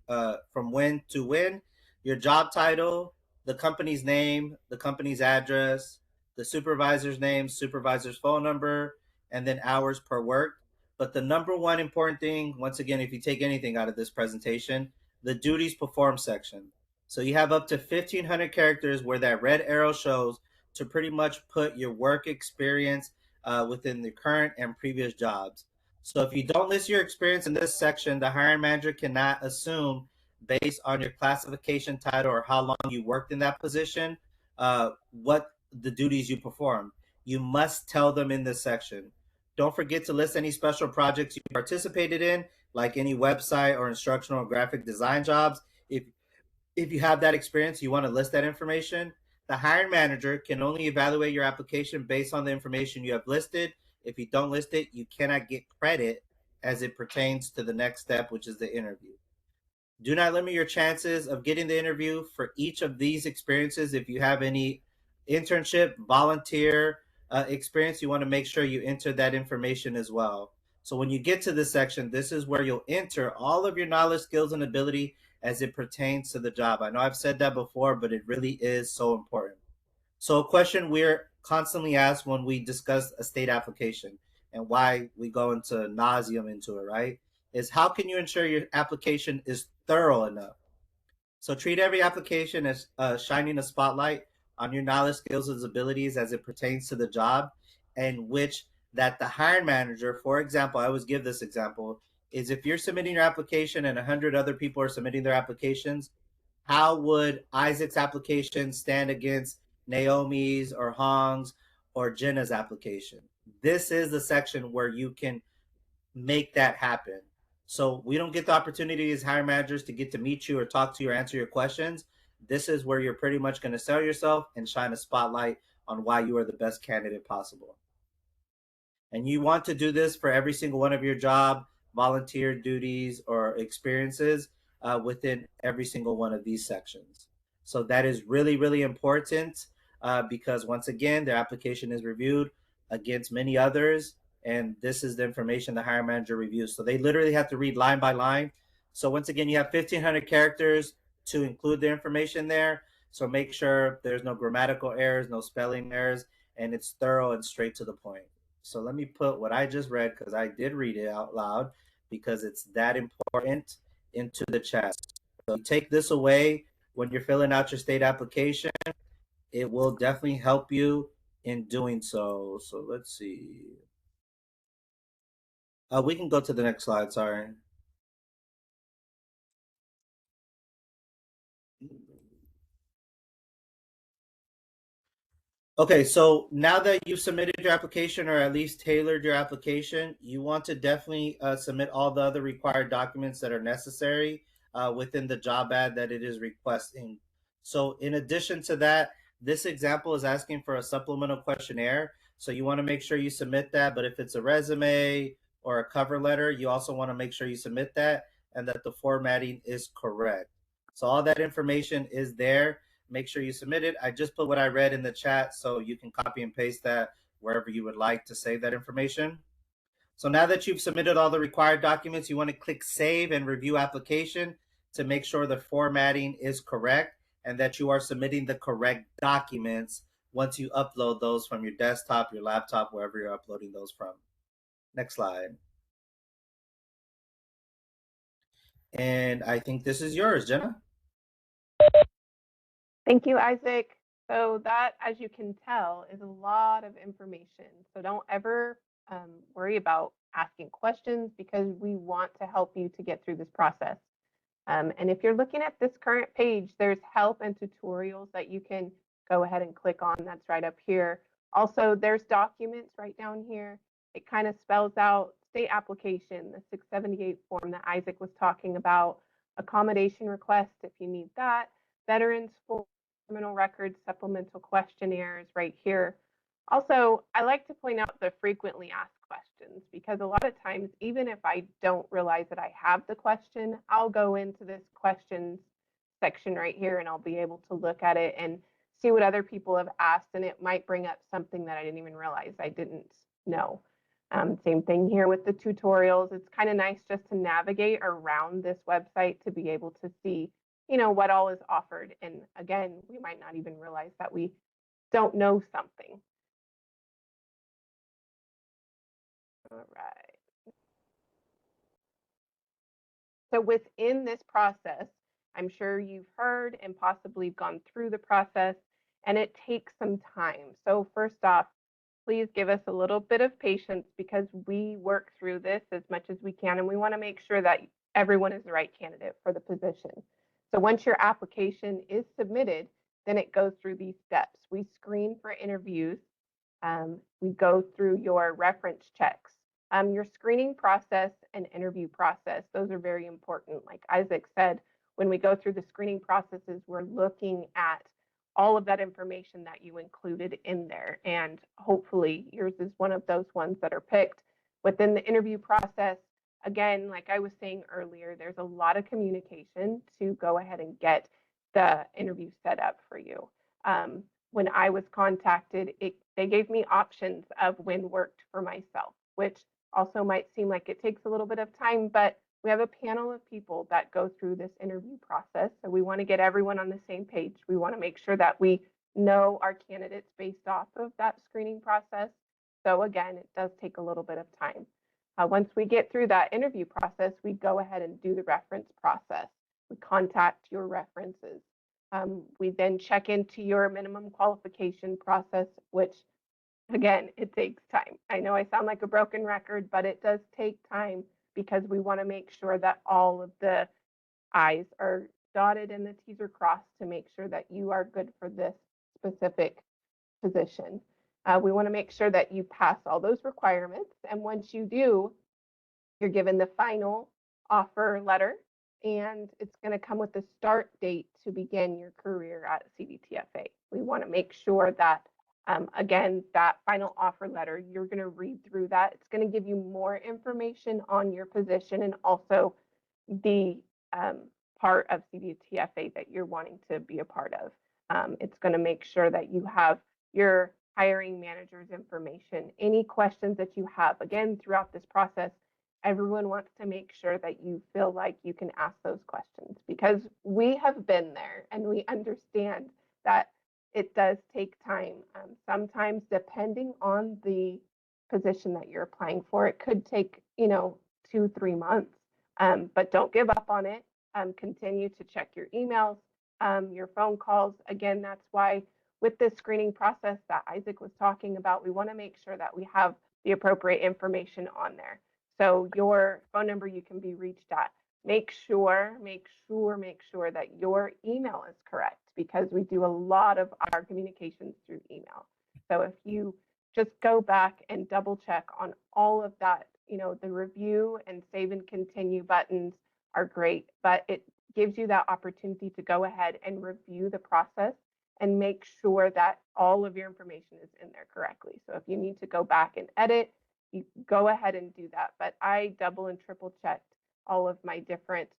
Speaker 3: from when to when, your job title, the company's name, the company's address, the supervisor's name, supervisor's phone number, and then hours per work. But the number one important thing, once again, if you take anything out of this presentation, the duties performed section. So you have up to 1,500 characters where that red arrow shows to pretty much put your work experience within the current and previous jobs. So if you don't list your experience in this section, the hiring manager cannot assume based on your classification title or how long you worked in that position, what the duties you performed. You must tell them in this section. Don't forget to list any special projects you participated in, like any website or instructional or graphic design jobs. If you have that experience, you want to list that information. The hiring manager can only evaluate your application based on the information you have listed. If you don't list it, you cannot get credit as it pertains to the next step, which is the interview. Do not limit your chances of getting the interview for each of these experiences. If you have any internship, volunteer experience, you want to make sure you enter that information as well. So when you get to this section, this is where you'll enter all of your knowledge, skills, and ability as it pertains to the job. I know I've said that before, but it really is so important. So a question we're constantly asked when we discuss a state application and why we go into nauseum into it, right? Is how can you ensure your application is thorough enough? So treat every application as shining a spotlight on your knowledge, skills, and abilities as it pertains to the job, and which that the hiring manager, for example, I always give this example, is if you're submitting your application and 100 other people are submitting their applications, how would Isaac's application stand against Naomi's or Hong's or Jenna's application? This is the section where you can make that happen. So we don't get the opportunity as hiring managers to get to meet you or talk to you or answer your questions. This is where you're pretty much going to sell yourself and shine a spotlight on why you are the best candidate possible. And you want to do this for every single one of your job, volunteer duties, or experiences within every single one of these sections. So that is really, really important because once again, their application is reviewed against many others. And this is the information the hiring manager reviews. So they literally have to read line by line. So once again, you have 1,500 characters to include the information there. So make sure there's no grammatical errors, no spelling errors, and it's thorough and straight to the point. So let me put what I just read, because I did read it out loud, because it's that important, into the chat. So take this away when you're filling out your state application. It will definitely help you in doing so. So let's see. We can go to the next slide, sorry. Okay, so now that you've submitted your application or at least tailored your application, you want to definitely submit all the other required documents that are necessary within the job ad that it is requesting. So in addition to that, this example is asking for a supplemental questionnaire. So you want to make sure you submit that, but if it's a resume or a cover letter, you also want to make sure you submit that and that the formatting is correct. So all that information is there. Make sure you submit it. I just put what I read in the chat so you can copy and paste that wherever you would like to save that information. So now that you've submitted all the required documents, you want to click Save and Review Application to make sure the formatting is correct and that you are submitting the correct documents once you upload those from your desktop, your laptop, wherever you're uploading those from. Next slide. And I think this is yours, Jenna.
Speaker 2: Thank you, Isaac. So that, as you can tell, is a lot of information. So don't ever worry about asking questions, because we want to help you to get through this process. And if you're looking at this current page, there's help and tutorials that you can go ahead and click on. That's right up here. Also, there's documents right down here. It kind of spells out state application, the 678 form that Isaac was talking about, accommodation request if you need that, veterans form, criminal records, supplemental questionnaires right here. Also, I like to point out the frequently asked questions, because a lot of times, even if I don't realize that I have the question, I'll go into this questions section right here and I'll be able to look at it and see what other people have asked, and it might bring up something that I didn't even realize I didn't know. Same thing here with the tutorials. It's kind of nice just to navigate around this website to be able to see, what all is offered. And again, we might not even realize that we don't know something. All right. So within this process, I'm sure you've heard and possibly gone through the process, and it takes some time. So first off, please give us a little bit of patience because we work through this as much as we can, and we want to make sure that everyone is the right candidate for the position. So once your application is submitted, then it goes through these steps. We screen for interviews. We go through your reference checks. Your screening process and interview process, those are very important. Like Isaac said, when we go through the screening processes, we're looking at all of that information that you included in there. And hopefully yours is one of those ones that are picked. Within the interview process, again, like I was saying earlier, there's a lot of communication to go ahead and get the interview set up for you. When I was contacted, they gave me options of when worked for myself, which also might seem like it takes a little bit of time, but we have a panel of people that go through this interview process. So we want to get everyone on the same page. We want to make sure that we know our candidates based off of that screening process. So again, it does take a little bit of time. Once we get through that interview process, we go ahead and do the reference process. We contact your references. We then check into your minimum qualification process, which again, it takes time. I know I sound like a broken record, but it does take time because we want to make sure that all of the I's are dotted and the T's are crossed to make sure that you are good for this specific position. We want to make sure that you pass all those requirements. And once you do, you're given the final offer letter, and it's going to come with the start date to begin your career at CDTFA. We want to make sure that again, that final offer letter, you're going to read through that. It's going to give you more information on your position and also the part of CDTFA that you're wanting to be a part of. It's going to make sure that you have your hiring manager's information. Any questions that you have, again, throughout this process, everyone wants to make sure that you feel like you can ask those questions because we have been there and we understand that it does take time. Sometimes, depending on the position that you're applying for, it could take, 2-3 months. But don't give up on it. Continue to check your emails, your phone calls. Again, that's why with this screening process that Isaac was talking about, we want to make sure that we have the appropriate information on there. So your phone number you can be reached at. Make sure that your email is correct because we do a lot of our communications through email. So if you just go back and double check on all of that, the review and save and continue buttons are great, but it gives you that opportunity to go ahead and review the process and make sure that all of your information is in there correctly. So if you need to go back and edit, you go ahead and do that. But I double and triple checked all of my different,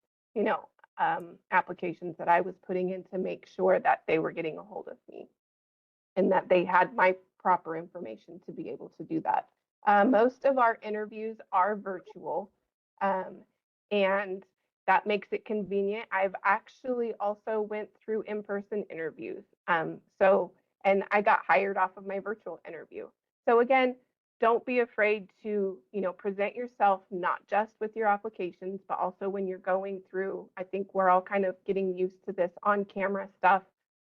Speaker 2: applications that I was putting in to make sure that they were getting a hold of me and that they had my proper information to be able to do that. Most of our interviews are virtual, and that makes it convenient. I've actually also went through in-person interviews. And I got hired off of my virtual interview. So again, don't be afraid to, present yourself not just with your applications, but also when you're going through, I think we're all kind of getting used to this on-camera stuff,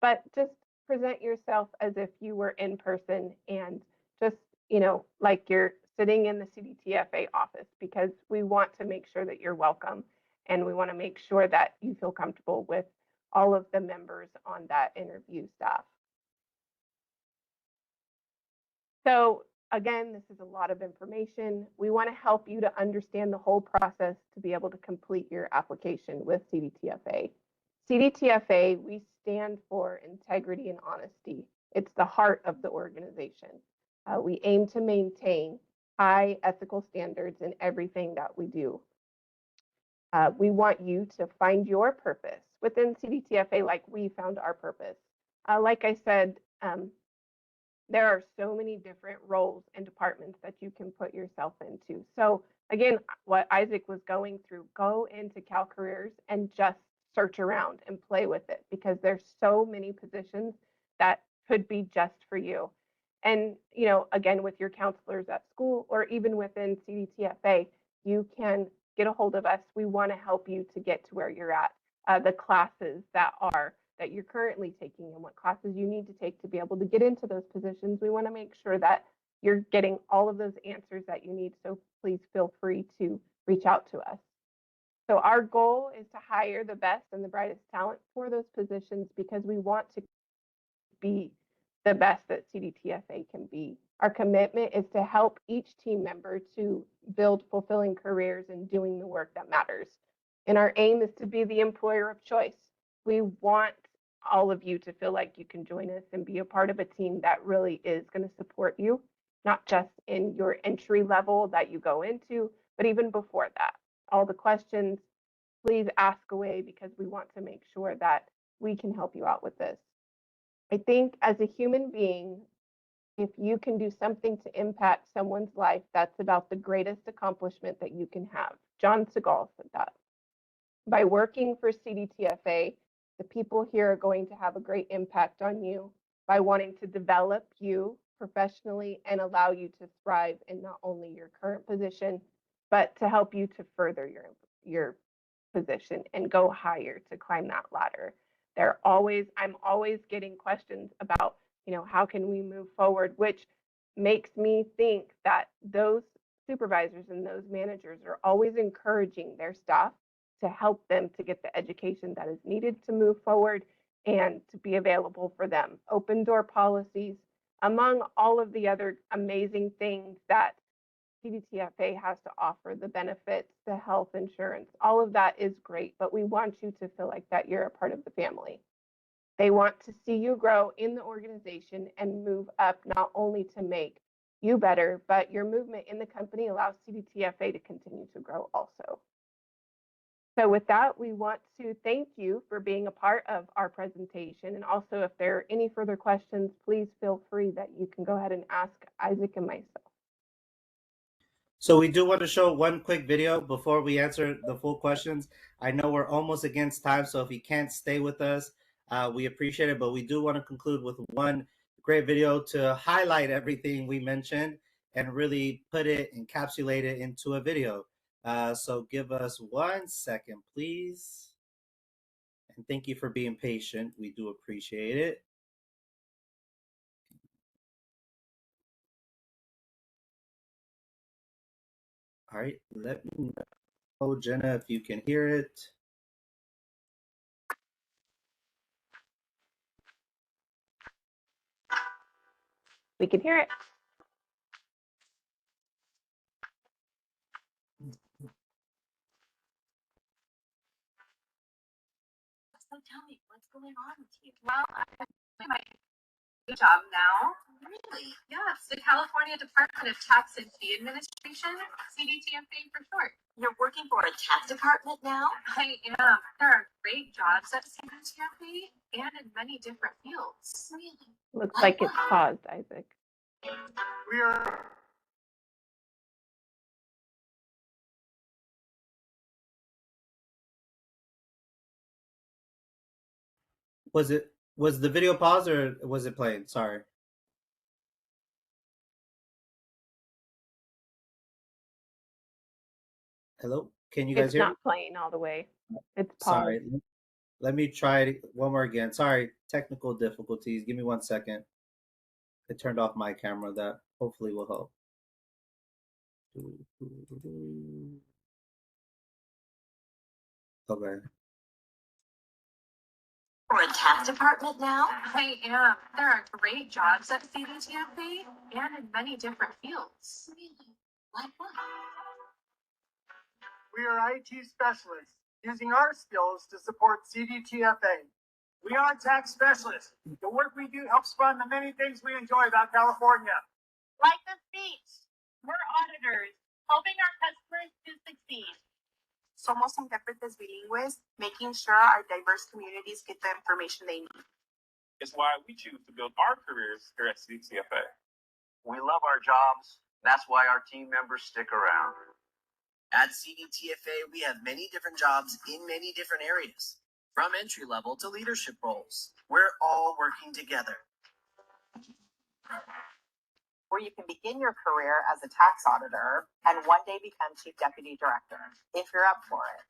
Speaker 2: but just present yourself as if you were in person and just, like you're sitting in the CDTFA office because we want to make sure that you're welcome and we want to make sure that you feel comfortable with all of the members on that interview staff. So again, this is a lot of information. We want to help you to understand the whole process to be able to complete your application with CDTFA. CDTFA, we stand for integrity and honesty. It's the heart of the organization. We aim to maintain high ethical standards in everything that we do. We want you to find your purpose within CDTFA like we found our purpose. Like I said, there are so many different roles and departments that you can put yourself into. So again, what Isaac was going through, go into CalCareers and just search around and play with it, because there's so many positions that could be just for you. And, you know, again, with your counselors at school or even within CDTFA, you can get a hold of us. We want to help you to get to where you're at. The classes that you're currently taking and what classes you need to take to be able to get into those positions. We want to make sure that you're getting all of those answers that you need. So please feel free to reach out to us. So our goal is to hire the best and the brightest talent for those positions, because we want to be the best that CDTFA can be. Our commitment is to help each team member to build fulfilling careers and doing the work that matters. And our aim is to be the employer of choice. We want all of you to feel like you can join us and be a part of a team that really is going to support you, not just in your entry level that you go into, but even before that. All the questions, please ask away, because we want to make sure that we can help you out with this. I think as a human being, if you can do something to impact someone's life, that's about the greatest accomplishment that you can have. John Segal said that. By working for CDTFA, the people here are going to have a great impact on you by wanting to develop you professionally and allow you to thrive in not only your current position, but to help you to further your position and go higher to climb that ladder. I'm always getting questions about, you know, how can we move forward, which makes me think that those supervisors and those managers are always encouraging their staff to help them to get the education that is needed to move forward and to be available for them. Open door policies, among all of the other amazing things that CDTFA has to offer, the benefits, the health insurance, all of that is great, but we want you to feel like that you're a part of the family. They want to see you grow in the organization and move up, not only to make you better, but your movement in the company allows CDTFA to continue to grow also. So with that, we want to thank you for being a part of our presentation. And also, if there are any further questions, please feel free that you can go ahead and ask Isaac and myself.
Speaker 3: So we do want to show one quick video before we answer the full questions. I know we're almost against time, so if you can't stay with us, we appreciate it. But we do want to conclude with one great video to highlight everything we mentioned and really put it, encapsulate it into a video. So give us 1 second, please. And thank you for being patient. We do appreciate it. All right, let me know, Jenna, if you can hear it.
Speaker 2: We can hear it.
Speaker 7: So tell me, what's going on with you? Well, I'm doing my job now. Really? Yes, the California Department of Tax and Fee Administration, CDTFA for short.
Speaker 4: You're working for a tax department now?
Speaker 7: I am. There are great jobs at CDTFA and in many different fields.
Speaker 4: Really?
Speaker 2: Looks like it's paused, Isaac.
Speaker 8: We are
Speaker 3: Was the video paused or was it playing? Sorry. Hello, can you guys
Speaker 2: It's
Speaker 3: hear
Speaker 2: not
Speaker 3: me?
Speaker 2: playing all the way. It's paused.
Speaker 3: Sorry. Let me try it one more again. Sorry, technical difficulties. Give me 1 second. I turned off my camera. That hopefully will help. Okay.
Speaker 4: For a tax department now?
Speaker 7: I am. There are great jobs at CDTFA and in many different fields.
Speaker 4: Really? Like what?
Speaker 8: we are IT specialists using our skills to support CDTFA. We are tax specialists. The work we do helps fund the many things we enjoy about California.
Speaker 9: Like the speech, we're auditors, helping our customers to succeed.
Speaker 10: Somos intérpretes bilingües, making sure our diverse communities get the information they need. It's why we choose to build our careers here at CDTFA. We love our jobs. That's why our team members stick around.
Speaker 11: At CDTFA, we have many different jobs in many different areas, from entry level to leadership roles. We're all working together.
Speaker 12: Where you can begin your career as a tax auditor and one day become chief deputy director, if you're up for it.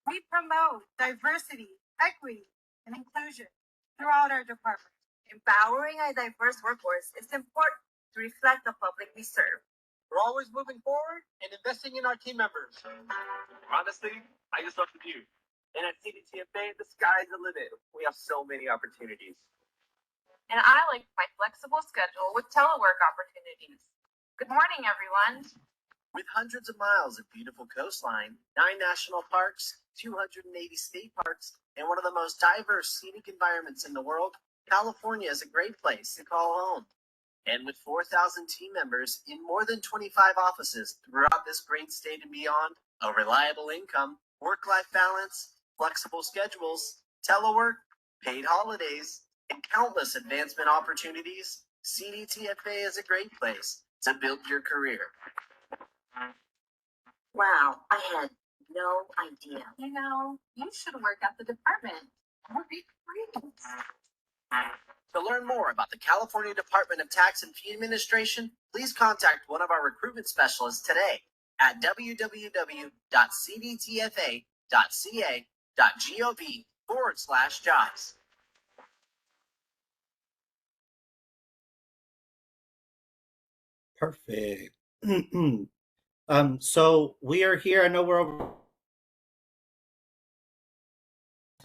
Speaker 9: We promote diversity, equity, and inclusion throughout our department.
Speaker 12: Empowering a diverse workforce is important to reflect the public we serve.
Speaker 8: We're always moving forward and investing in our team members.
Speaker 10: Honestly, I just love the view. And at CDTFA, the sky's the limit. We have so many opportunities.
Speaker 7: And I like my flexible schedule with telework opportunities. Good morning, everyone.
Speaker 11: With hundreds of miles of beautiful coastline, 9 national parks, 280 state parks, and one of the most diverse scenic environments in the world, California is a great place to call home. And with 4,000 team members in more than 25 offices throughout this great state and beyond, a reliable income, work-life balance, flexible schedules, telework, paid holidays, and countless advancement opportunities, CDTFA is a great place to build your career.
Speaker 12: Wow, I had no idea.
Speaker 7: You know, you should work at the department. That would be great.
Speaker 11: To learn more about the California Department of Tax and Fee Administration, please contact one of our recruitment specialists today at www.cdtfa.ca.gov/jobs.
Speaker 3: Perfect. So we are here. I know we're over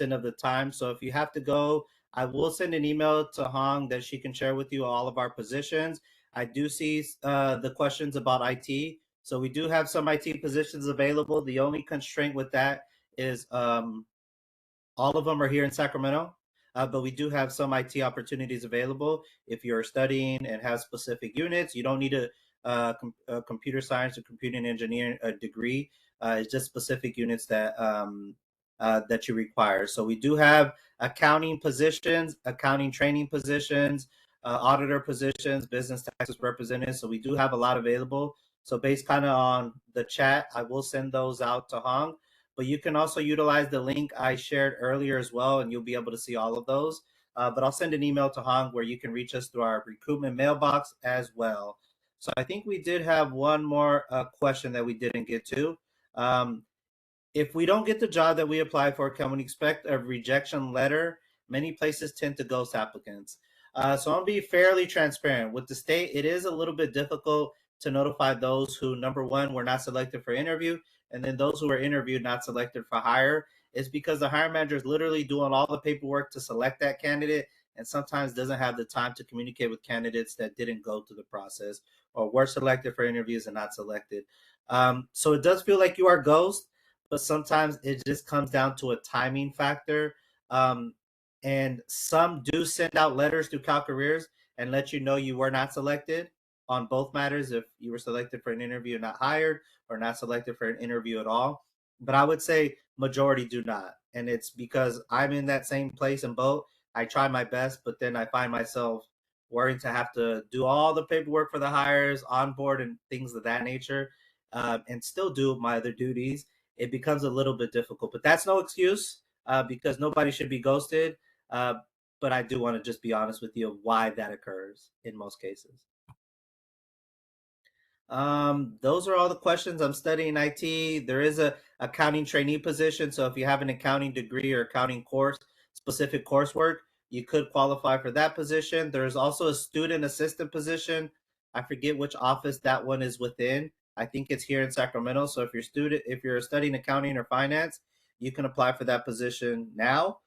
Speaker 3: of the time. So if you have to go, I will send an email to Hong that she can share with you all of our positions. I do see the questions about IT. So we do have some IT positions available. The only constraint with that is all of them are here in Sacramento. But we do have some IT opportunities available. If you're studying and have specific units, you don't need a computer science or computing engineering degree. It's just specific units that that you require. So we do have accounting positions, accounting training positions, auditor positions, business taxes representatives. So we do have a lot available. So based kind of on the chat, I will send those out to Hong. But you can also utilize the link I shared earlier as well, and you'll be able to see all of those. But I'll send an email to Hong where you can reach us through our recruitment mailbox as well. So I think we did have one more question that we didn't get to. If we don't get the job that we apply for, can we expect a rejection letter? Many places tend to ghost applicants. So I'm going to be fairly transparent. With the state, it is a little bit difficult to notify those who, number one, were not selected for interview, and then those who were interviewed not selected for hire. It's because the hiring manager is literally doing all the paperwork to select that candidate and sometimes doesn't have the time to communicate with candidates that didn't go through the process or were selected for interviews and not selected. So it does feel like you are ghost, but sometimes it just comes down to a timing factor. And some do send out letters through CalCareers and let you know you were not selected on both matters, if you were selected for an interview and not hired, or not selected for an interview at all. But I would say majority do not. And it's because I'm in that same place and boat. I try my best, but then I find myself worrying to have to do all the paperwork for the hires, onboard, and things of that nature, and still do my other duties. It becomes a little bit difficult. But that's no excuse because nobody should be ghosted. But I do want to just be honest with you of why that occurs in most cases. Those are all the questions. I'm studying IT. There is a accounting trainee position. So if you have an accounting degree or accounting course, specific coursework, you could qualify for that position. There's also a student assistant position. I forget which office that one is within. I think it's here in Sacramento. So if you're studying accounting or finance, you can apply for that position now.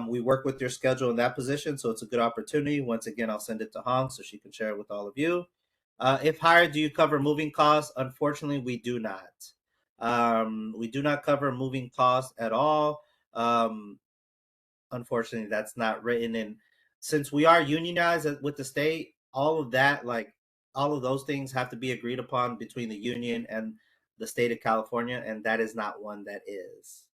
Speaker 3: We work with your schedule in that position, so it's a good opportunity. Once again, I'll send it to Hong so she can share it with all of you. If hired, do you cover moving costs? Unfortunately, we do not. We do not cover moving costs at all. Unfortunately, that's not written in. Since we are unionized with the state, all of that, like all of those things have to be agreed upon between the union and the state of California, and that is not one that is.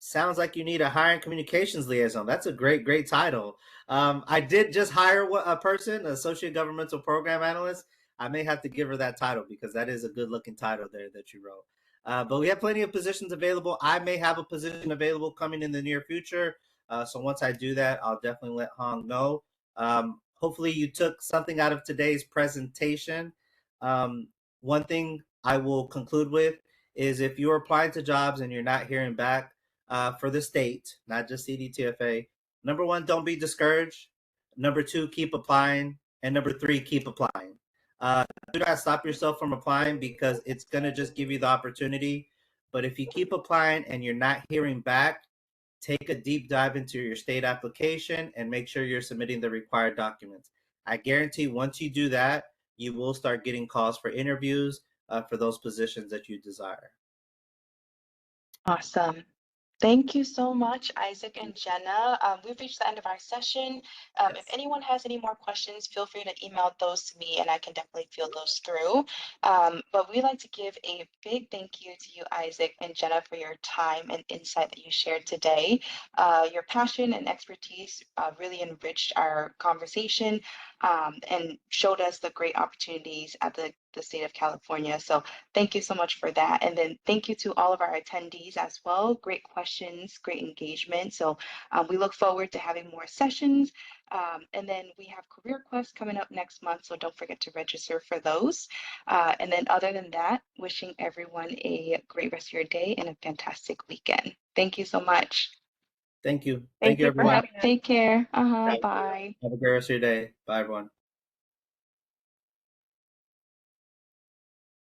Speaker 3: sounds like you need a hiring communications liaison. That's a great title. I did just hire a person, an associate governmental program analyst. I may have to give her that title because that is a good looking title there that you wrote. But we have plenty of positions available. I may have a position available coming in the near future. So once I do that, I'll definitely let Hong know. Hopefully you took something out of today's presentation. One thing I will conclude with is if you're applying to jobs and you're not hearing back for the state, not just CDTFA, number one, don't be discouraged. Number two, keep applying. And number three, keep applying. Do not stop yourself from applying because it's going to just give you the opportunity. But if you keep applying and you're not hearing back, take a deep dive into your state application and make sure you're submitting the required documents. I guarantee once you do that, you will start getting calls for interviews for those positions that you desire.
Speaker 1: Awesome. Thank you so much, Isaac and Jenna. We've reached the end of our session. If anyone has any more questions, feel free to email those to me and I can definitely field those through. But we'd like to give a big thank you to you, Isaac and Jenna, for your time and insight that you shared today. Your passion and expertise really enriched our conversation and showed us the great opportunities at the state of California. So thank you so much for that. And then thank you to all of our attendees as well. Great questions, great engagement. So we look forward to having more sessions. And then we have Career Quest coming up next month. So don't forget to register for those. And then other than that, wishing everyone a great rest of your day and a fantastic weekend. Thank you so much.
Speaker 3: Thank you.
Speaker 2: Thank you
Speaker 3: everyone.
Speaker 2: for having us.
Speaker 1: Take care.
Speaker 3: Thank you.
Speaker 1: Bye.
Speaker 3: Have a great rest of your day. Bye, everyone.